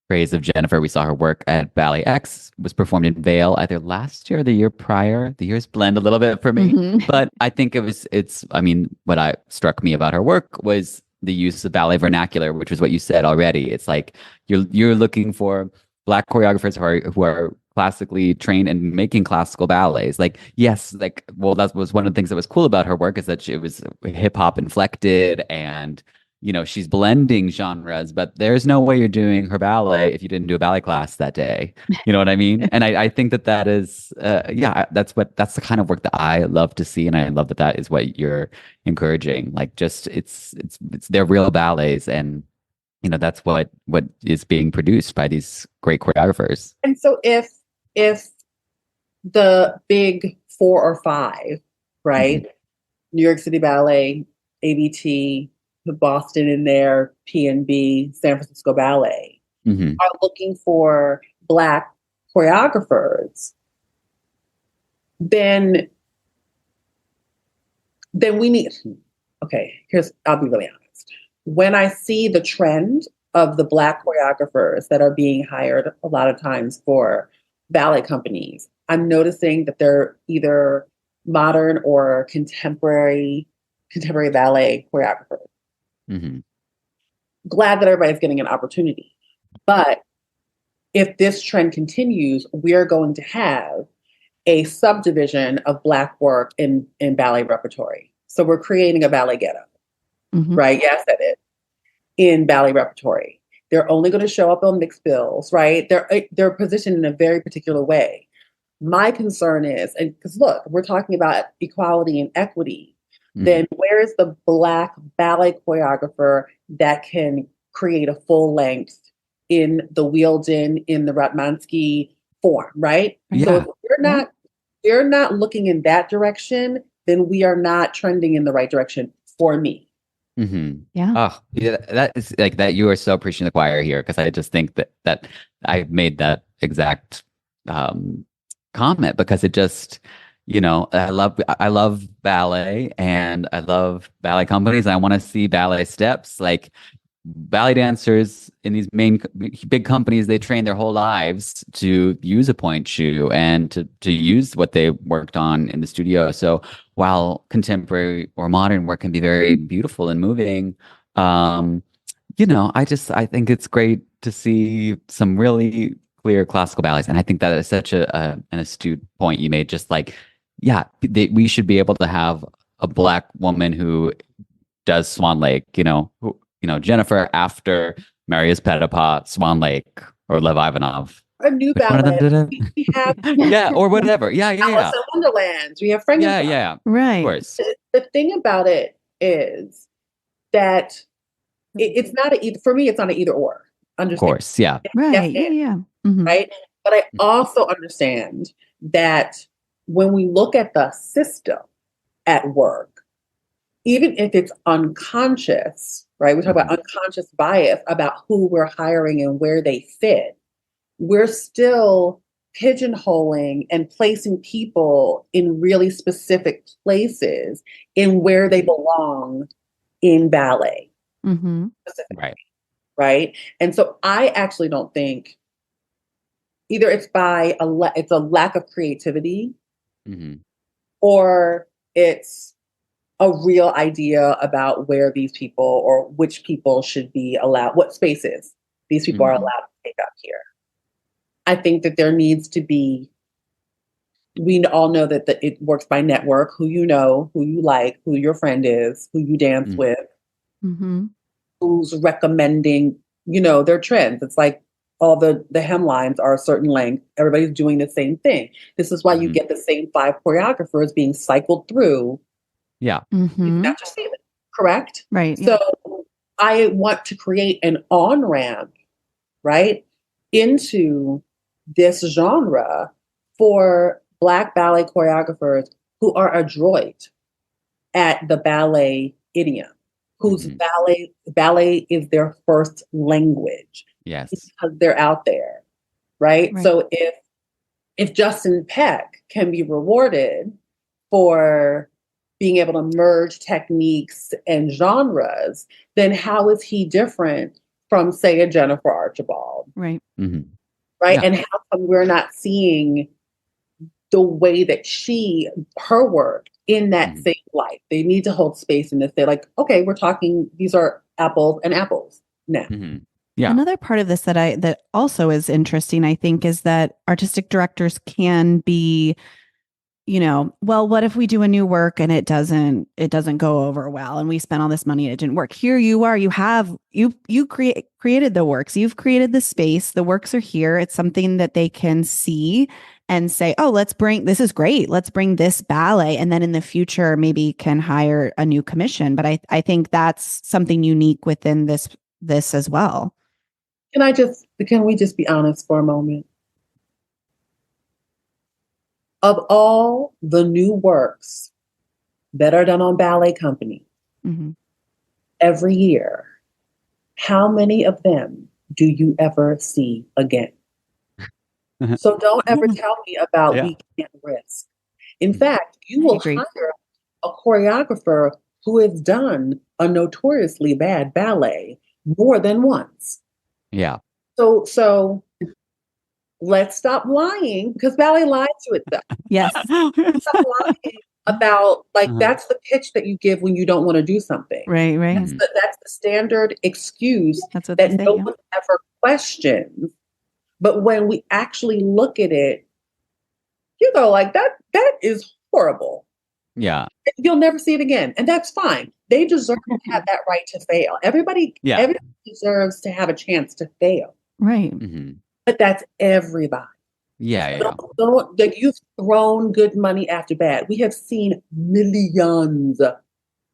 praise of Jennifer. We saw her work at Ballet X, was performed in Vail either last year or the year prior. The years blend a little bit for me, but I think what struck me about her work was the use of ballet vernacular, which was what you said already. It's like you're looking for Black choreographers who are classically trained and making classical ballets. Like, yes, that was one of the things that was cool about her work, is that it was hip hop inflected, and she's blending genres, but there's no way you're doing her ballet if you didn't do a ballet class that day. You know what I mean? And I think that is, that's the kind of work that I love to see. And I love that is what you're encouraging. Like, just, it's they're real ballets, and, that's what is being produced by these great choreographers. And so if the big 4 or 5, right? New York City Ballet, ABT, the Boston in there, PNB, San Francisco Ballet, are looking for Black choreographers, then we need, I'll be really honest. When I see the trend of the Black choreographers that are being hired a lot of times for ballet companies, I'm noticing that they're either modern or contemporary ballet choreographers. Glad that everybody's getting an opportunity. But if this trend continues, we're going to have a subdivision of Black work in ballet repertory. So we're creating a ballet ghetto, right? Yes, that is. In ballet repertory. They're only going to show up on mixed bills, right? They're positioned in a very particular way. My concern is, and because look, we're talking about equality and equity, then where is the Black ballet choreographer that can create a full length in the Wheeldon, in the Ratmansky form, right? Yeah. So if we're not looking in that direction, then we are not trending in the right direction for me. Yeah. Oh, yeah, that is like that. You are so preaching the choir here, because I just think that I made that exact comment, because it just, I love ballet, and I love ballet companies, and I want to see ballet steps. Like, ballet dancers in these big companies, they train their whole lives to use a point shoe and to use what they worked on in the studio. So while contemporary or modern work can be very beautiful and moving, I think it's great to see some really clear classical ballets. And I think that is such an astute point you made. Just like, we should be able to have a Black woman who does Swan Lake, Jennifer after Marius Petipa, Swan Lake, or Lev Ivanov. A new ballet. We have or whatever. Alice in Wonderland. We have Frankenstein. Yeah. Right. Of course. The thing about it is that it's not for me, it's not an either or. Understand? Of course, yeah. Right. Yeah. Right. But I also understand that when we look at the system at work, even if it's unconscious, right? We talk about unconscious bias about who we're hiring and where they fit. We're still pigeonholing and placing people in really specific places in where they belong in ballet. Right. And so I actually don't think either it's it's a lack of creativity, or it's a real idea about where these people or which people should be allowed, what spaces these people are allowed to take up here. I think that there needs to be we all know that it works by network, who you know, who you like, who your friend is, who you dance with, who's recommending, their trends. It's like all the hemlines are a certain length. Everybody's doing the same thing. This is why you get the same 5 choreographers being cycled through. Yeah. Not just it, correct? Right. So I want to create an on-ramp, right, into this genre for Black ballet choreographers who are adroit at the ballet idiom, whose ballet is their first language. Yes. Because they're out there, right? So if Justin Peck can be rewarded for being able to merge techniques and genres, then how is he different from, say, a Jennifer Archibald? Right. Right. Yeah. And how come we're not seeing the way that her work in that same light? They need to hold space and to say, like, okay, we're talking, these are apples and apples now. Yeah. Another part of this that also is interesting, I think, is that artistic directors can be, well, what if we do a new work and it doesn't go over well and we spent all this money and it didn't work? Here you are, you created the works, you've created the space, the works are here. It's something that they can see and say, oh, this is great. Let's bring this ballet. And then in the future, maybe can hire a new commission. But I think that's something unique within this as well. Can we just be honest for a moment? Of all the new works that are done on ballet company every year, how many of them do you ever see again? So don't ever tell me about we can't risk. In fact, you will hire a choreographer who has done a notoriously bad ballet more than once. Yeah. So let's stop lying, because ballet lies to itself. Yes. Stop lying about, that's the pitch that you give when you don't want to do something. Right. That's the standard excuse that no one ever questions. But when we actually look at it, you go like, that is horrible. Yeah. You'll never see it again. And that's fine. They deserve to have that right to fail. Everybody deserves to have a chance to fail. Right. But that's everybody. Yeah. That you've thrown good money after bad. We have seen millions.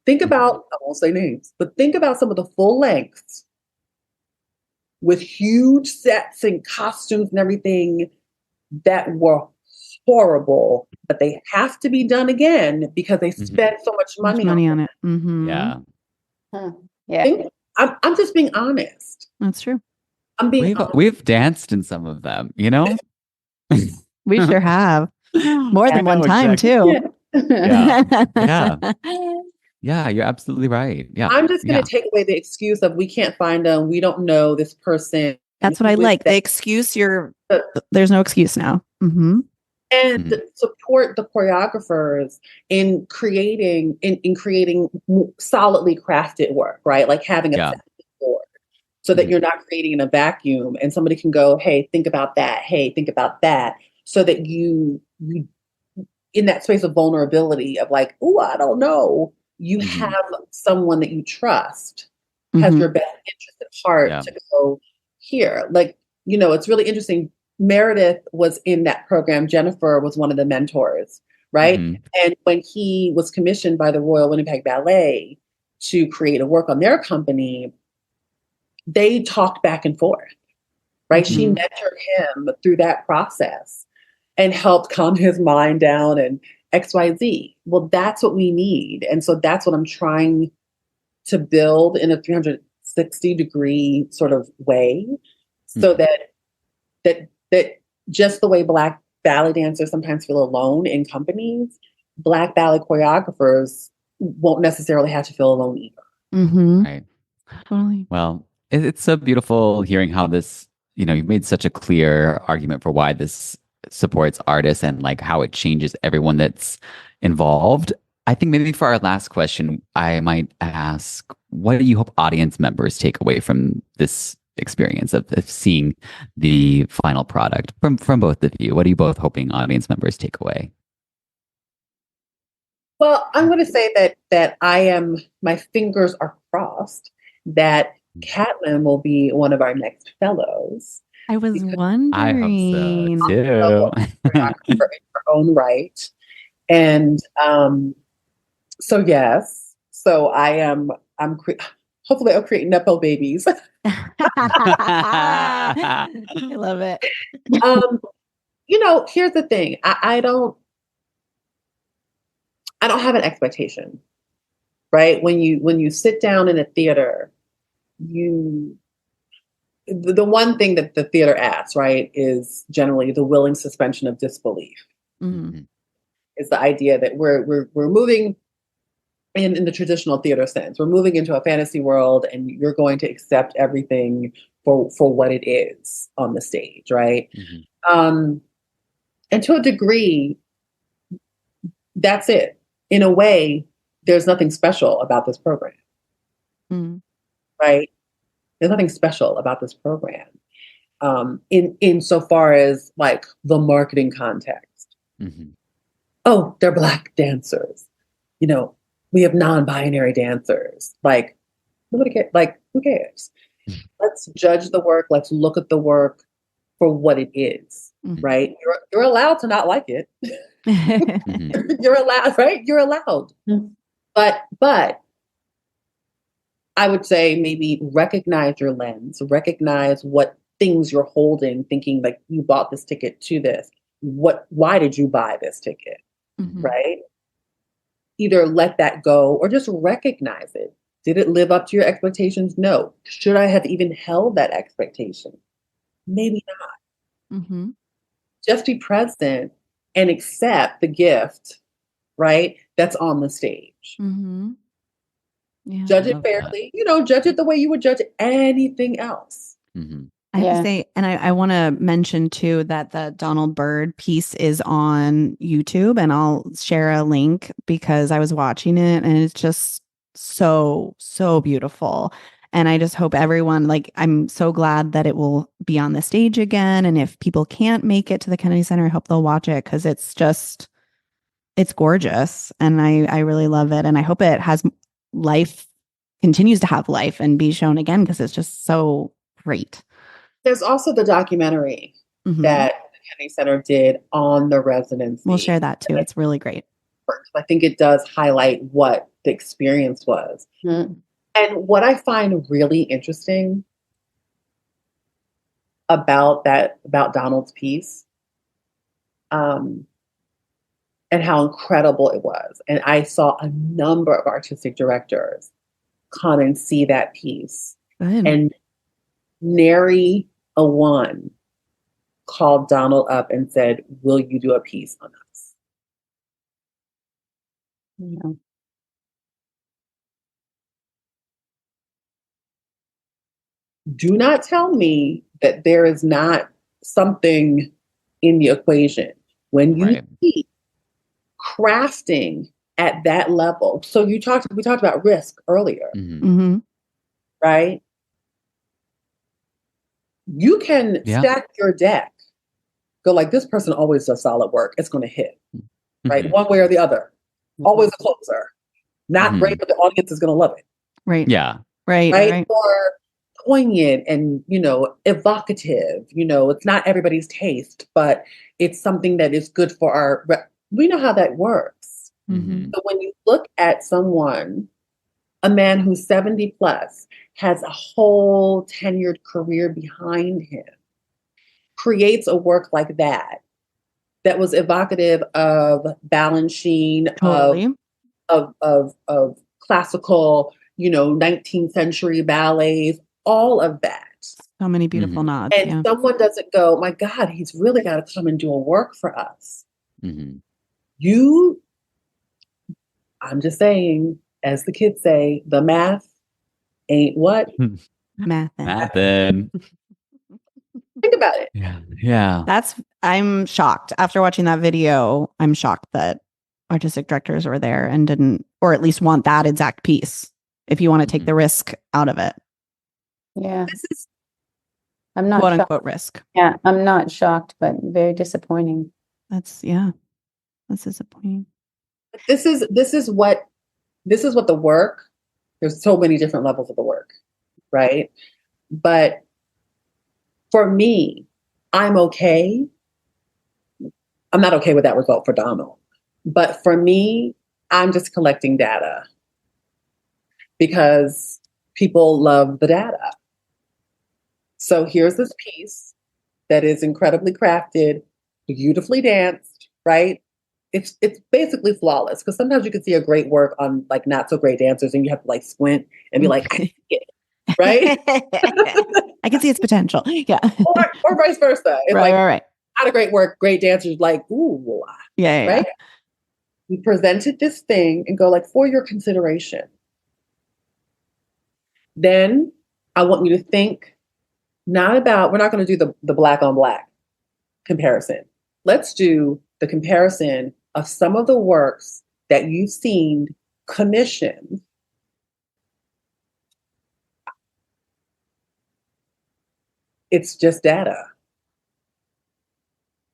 Think about, I won't say names, but think about some of the full lengths with huge sets and costumes and everything that were horrible, but they have to be done again because they spent so much money on it. Yeah. Yeah. I'm just being honest. That's true. I'm being honest. We've danced in some of them, We sure have. More than one time, too. Yeah, you're absolutely right. Yeah. I'm just going to take away the excuse of we can't find them. We don't know this person. That's what I like. The excuse, there's no excuse now. And support the choreographers in creating solidly crafted work, right? Like having a board so that you're not creating in a vacuum and somebody can go, hey, think about that. Hey, think about that. So that you in that space of vulnerability of like, oh, I don't know. You have someone that you trust has your best interest at heart to go here. Like, it's really interesting. Meredith was in that program. Jennifer was one of the mentors, right? And when he was commissioned by the Royal Winnipeg Ballet to create a work on their company, they talked back and forth, right? She mentored him through that process and helped calm his mind down and XYZ. Well, that's what we need. And so that's what I'm trying to build in a 360-degree sort of way so that just the way Black ballet dancers sometimes feel alone in companies, Black ballet choreographers won't necessarily have to feel alone either. Right. Totally. Well, it's so beautiful hearing how this, you've made such a clear argument for why this supports artists and like how it changes everyone that's involved. I think maybe for our last question, I might ask, what do you hope audience members take away from this experience of seeing the final product from both of you? What are you both hoping audience members take away? Well, I'm going to say that my fingers are crossed that Katlyn will be one of our next fellows. I was wondering. I hope so too. Choreographer in her own right. And so yes, so hopefully I'll create Nepo babies. I love it. Here's the thing. I don't have an expectation, right? When you sit down in a theater, the one thing that the theater asks, right, is generally the willing suspension of disbelief. Mm-hmm. Is the idea that we're moving in the traditional theater sense. We're moving into a fantasy world, and you're going to accept everything for what it is on the stage, right? Mm-hmm. And to a degree, that's it. In a way, there's nothing special about this program, right? There's nothing special about this program in so far as like the marketing context. Mm-hmm. Oh, they're Black dancers. We have non-binary dancers. Like, nobody cares. Like, who cares? Let's judge the work. Let's look at the work for what it is, right? You're allowed to not like it. You're allowed, right? You're allowed. But I would say maybe recognize your lens, recognize what things you're holding, thinking like you bought this ticket to this. Why did you buy this ticket? Mm-hmm. Right? Either let that go or just recognize it. Did it live up to your expectations? No. Should I have even held that expectation? Maybe not. Mm-hmm. Just be present and accept the gift, right? That's on the stage. Mm-hmm. Yeah, judge it fairly. Judge it the way you would judge anything else. Mm-hmm. I have to say, and I want to mention too that the Donald Byrd piece is on YouTube, and I'll share a link because I was watching it and it's just so, so beautiful. And I just hope everyone, I'm so glad that it will be on the stage again. And if people can't make it to the Kennedy Center, I hope they'll watch it because it's gorgeous. And I really love it. And I hope it has life, continues to have life and be shown again because it's just so great. There's also the documentary that the Kennedy Center did on the residency. We'll share that too. It's really great. I think it does highlight what the experience was. Mm-hmm. And what I find really interesting about Donald's piece, and how incredible it was. And I saw a number of artistic directors come and see that piece. Good. And nary a one called Donald up and said, "Will you do a piece on us?" Yeah. Do not tell me that there is not something in the equation when you see crafting at that level. So we talked about risk earlier, right? You can stack your deck, go like, this person always does solid work. It's going to hit, right? One way or the other. Always a closer. Not great, but the audience is going to love it. Right. Yeah. Right. Or poignant and, evocative. It's not everybody's taste, but it's something that is good for we know how that works. Mm-hmm. So when you look at someone, a man who's 70 plus, has a whole tenured career behind him, creates a work like that was evocative of Balanchine, totally. of classical, 19th century ballets, all of that. So many beautiful nods. And someone doesn't go, my God, he's really got to come and do a work for us. Mm-hmm. I'm just saying, as the kids say, the math ain't what? Mathin'. Think about it. Yeah. I'm shocked. After watching that video, I'm shocked that artistic directors were there and didn't, or at least want that exact piece, if you want to take the risk out of it. Yeah. I'm not quote shocked. unquote risk. Yeah, I'm not shocked, but very disappointing. That's disappointing. This is what the work. There's so many different levels of the work, right? But for me, I'm okay. I'm not okay with that result for Donald. But for me, I'm just collecting data because people love the data. So here's this piece that is incredibly crafted, beautifully danced, right? It's basically flawless, because sometimes you can see a great work on like not so great dancers and you have to like squint and be like, I see it, right? I can see its potential. Yeah. or vice versa. It's right. not a great work, great dancers like, ooh, Yeah. right? We presented this thing and go like, for your consideration. Then I want you to think not about, we're not going to do the black on black comparison. Let's do the comparison of some of the works that you've seen commissioned. It's just data.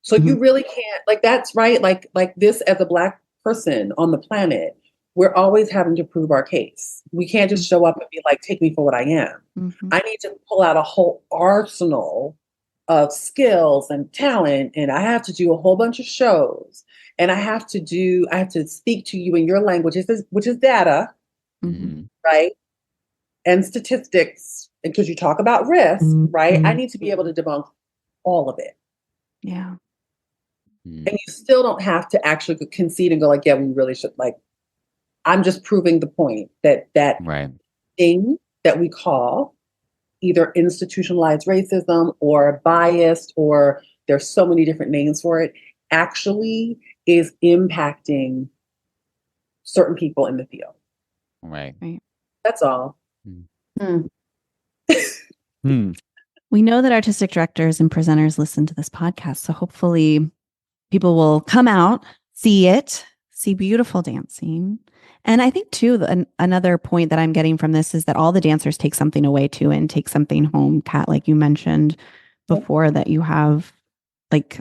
So you really can't, like, that's right. Like this, as a Black person on the planet, we're always having to prove our case. We can't just show up and be like, take me for what I am. Mm-hmm. I need to pull out a whole arsenal of skills and talent, and I have to do a whole bunch of shows, and I have to speak to you in your language, which is data, right? And statistics, because you talk about risk, right? I need to be able to debunk all of it. Yeah. And you still don't have to actually concede and go like, yeah, we really should. Like, I'm just proving the point that right. thing that we call either institutionalized racism or biased, or there's so many different names for it, actually is impacting certain people in the field. Right. That's all. We know that artistic directors and presenters listen to this podcast, so hopefully people will come out, see beautiful dancing. And I think too, another point that I'm getting from this is that all the dancers take something away too, and take something home. Kat, like you mentioned before, that you have like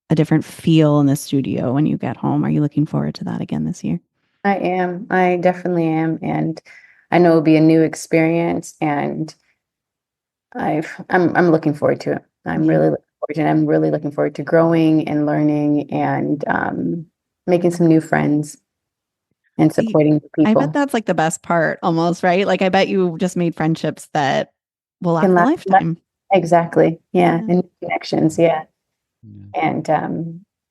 a different feel in the studio when you get home. Are you looking forward to that again this year? I am. I definitely am. And I know it'll be a new experience, and I'm looking forward to it. I'm really looking forward to it. I'm really looking forward to growing and learning and making some new friends and supporting people. I bet that's like the best part almost, right? Like I bet you just made friendships that will last a lifetime. Exactly. Yeah. And new connections. Yeah. And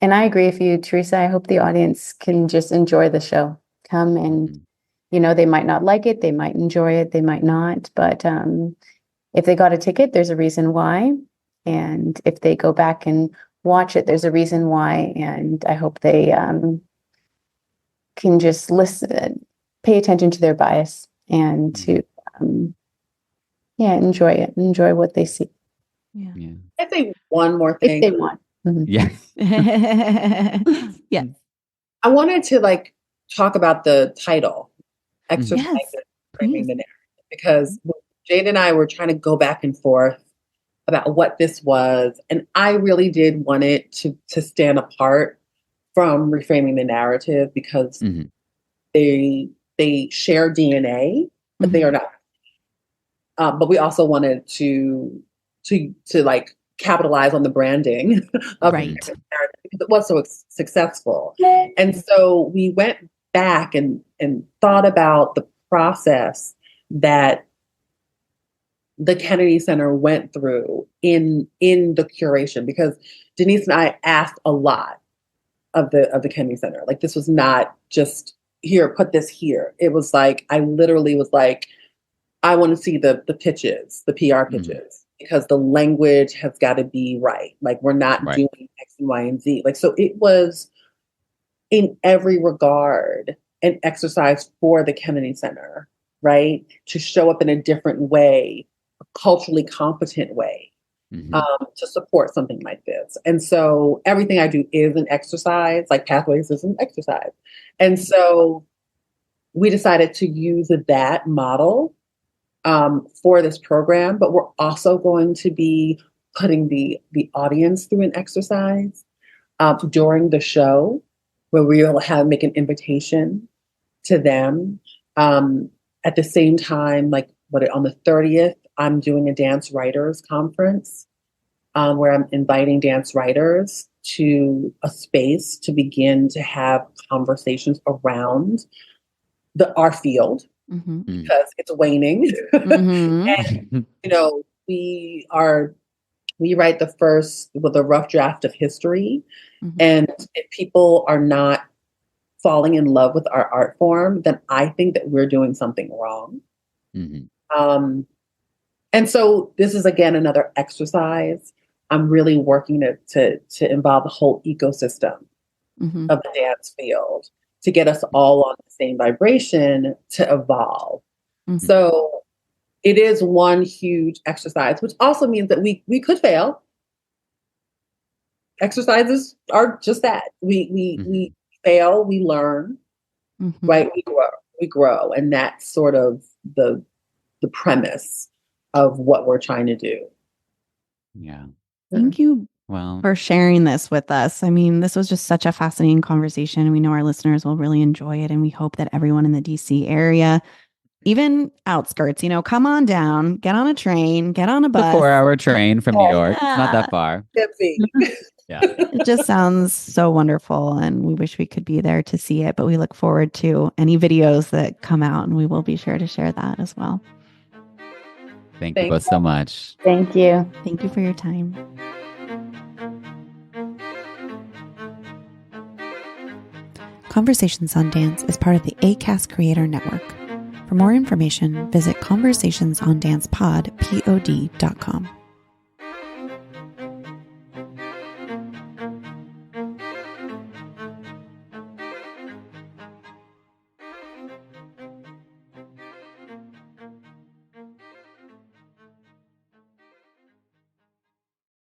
I agree with you, Theresa. I hope the audience can just enjoy the show. Come and, they might not like it. They might enjoy it. They might not. But if they got a ticket, there's a reason why. And if they go back and watch it, there's a reason why. And I hope they can just listen, pay attention to their bias, and to, enjoy it, enjoy what they see. Yeah. I think one more thing. If they want. Yeah. Yeah. I wanted to talk about the title, excerpts, Reframing the Narrative, because Jade and I were trying to go back and forth about what this was, and I really did want it to stand apart from Reframing the Narrative, because they share DNA, but they are not. But we also wanted to capitalize on the branding of the narrative because it was so successful. And so we went back and thought about the process that the Kennedy Center went through in the curation, because Denise and I asked a lot of the Kennedy Center. Like, this was not just, here, put this here. It was like, I literally was like, I want to see the pitches, the PR pitches, because the language has got to be right. Like, we're not doing X and Y and Z. Like, so it was in every regard an exercise for the Kennedy Center, right? To show up in a different way, a culturally competent way, to support something like this. And so everything I do is an exercise, like Pathways is an exercise. And so we decided to use that model for this program, but we're also going to be putting the audience through an exercise during the show, where we'll make an invitation to them. At the same time, on the 30th, I'm doing a dance writers conference where I'm inviting dance writers to a space to begin to have conversations around our field, because it's waning. And, we write the rough draft of history. And if people are not falling in love with our art form, then I think that we're doing something wrong. And so this is, again, another exercise. I'm really working to involve the whole ecosystem of the dance field to get us all on the same vibration to evolve. So it is one huge exercise, which also means that we could fail. Exercises are just that. We fail, we learn, right? We grow. And that's sort of the premise of what we're trying to do. Yeah. Thank you for sharing this with us. I mean, this was just such a fascinating conversation, and we know our listeners will really enjoy it. And we hope that everyone in the DC area, even outskirts, come on down, get on a train, get on a bus. A 4-hour train from New York. It's not that far. Yeah. It just sounds so wonderful, and we wish we could be there to see it, but we look forward to any videos that come out, and we will be sure to share that as well. Thank you both so much. Thank you. Thank you for your time. Conversations on Dance is part of the ACAST Creator Network. For more information, visit conversationsondancepod.com.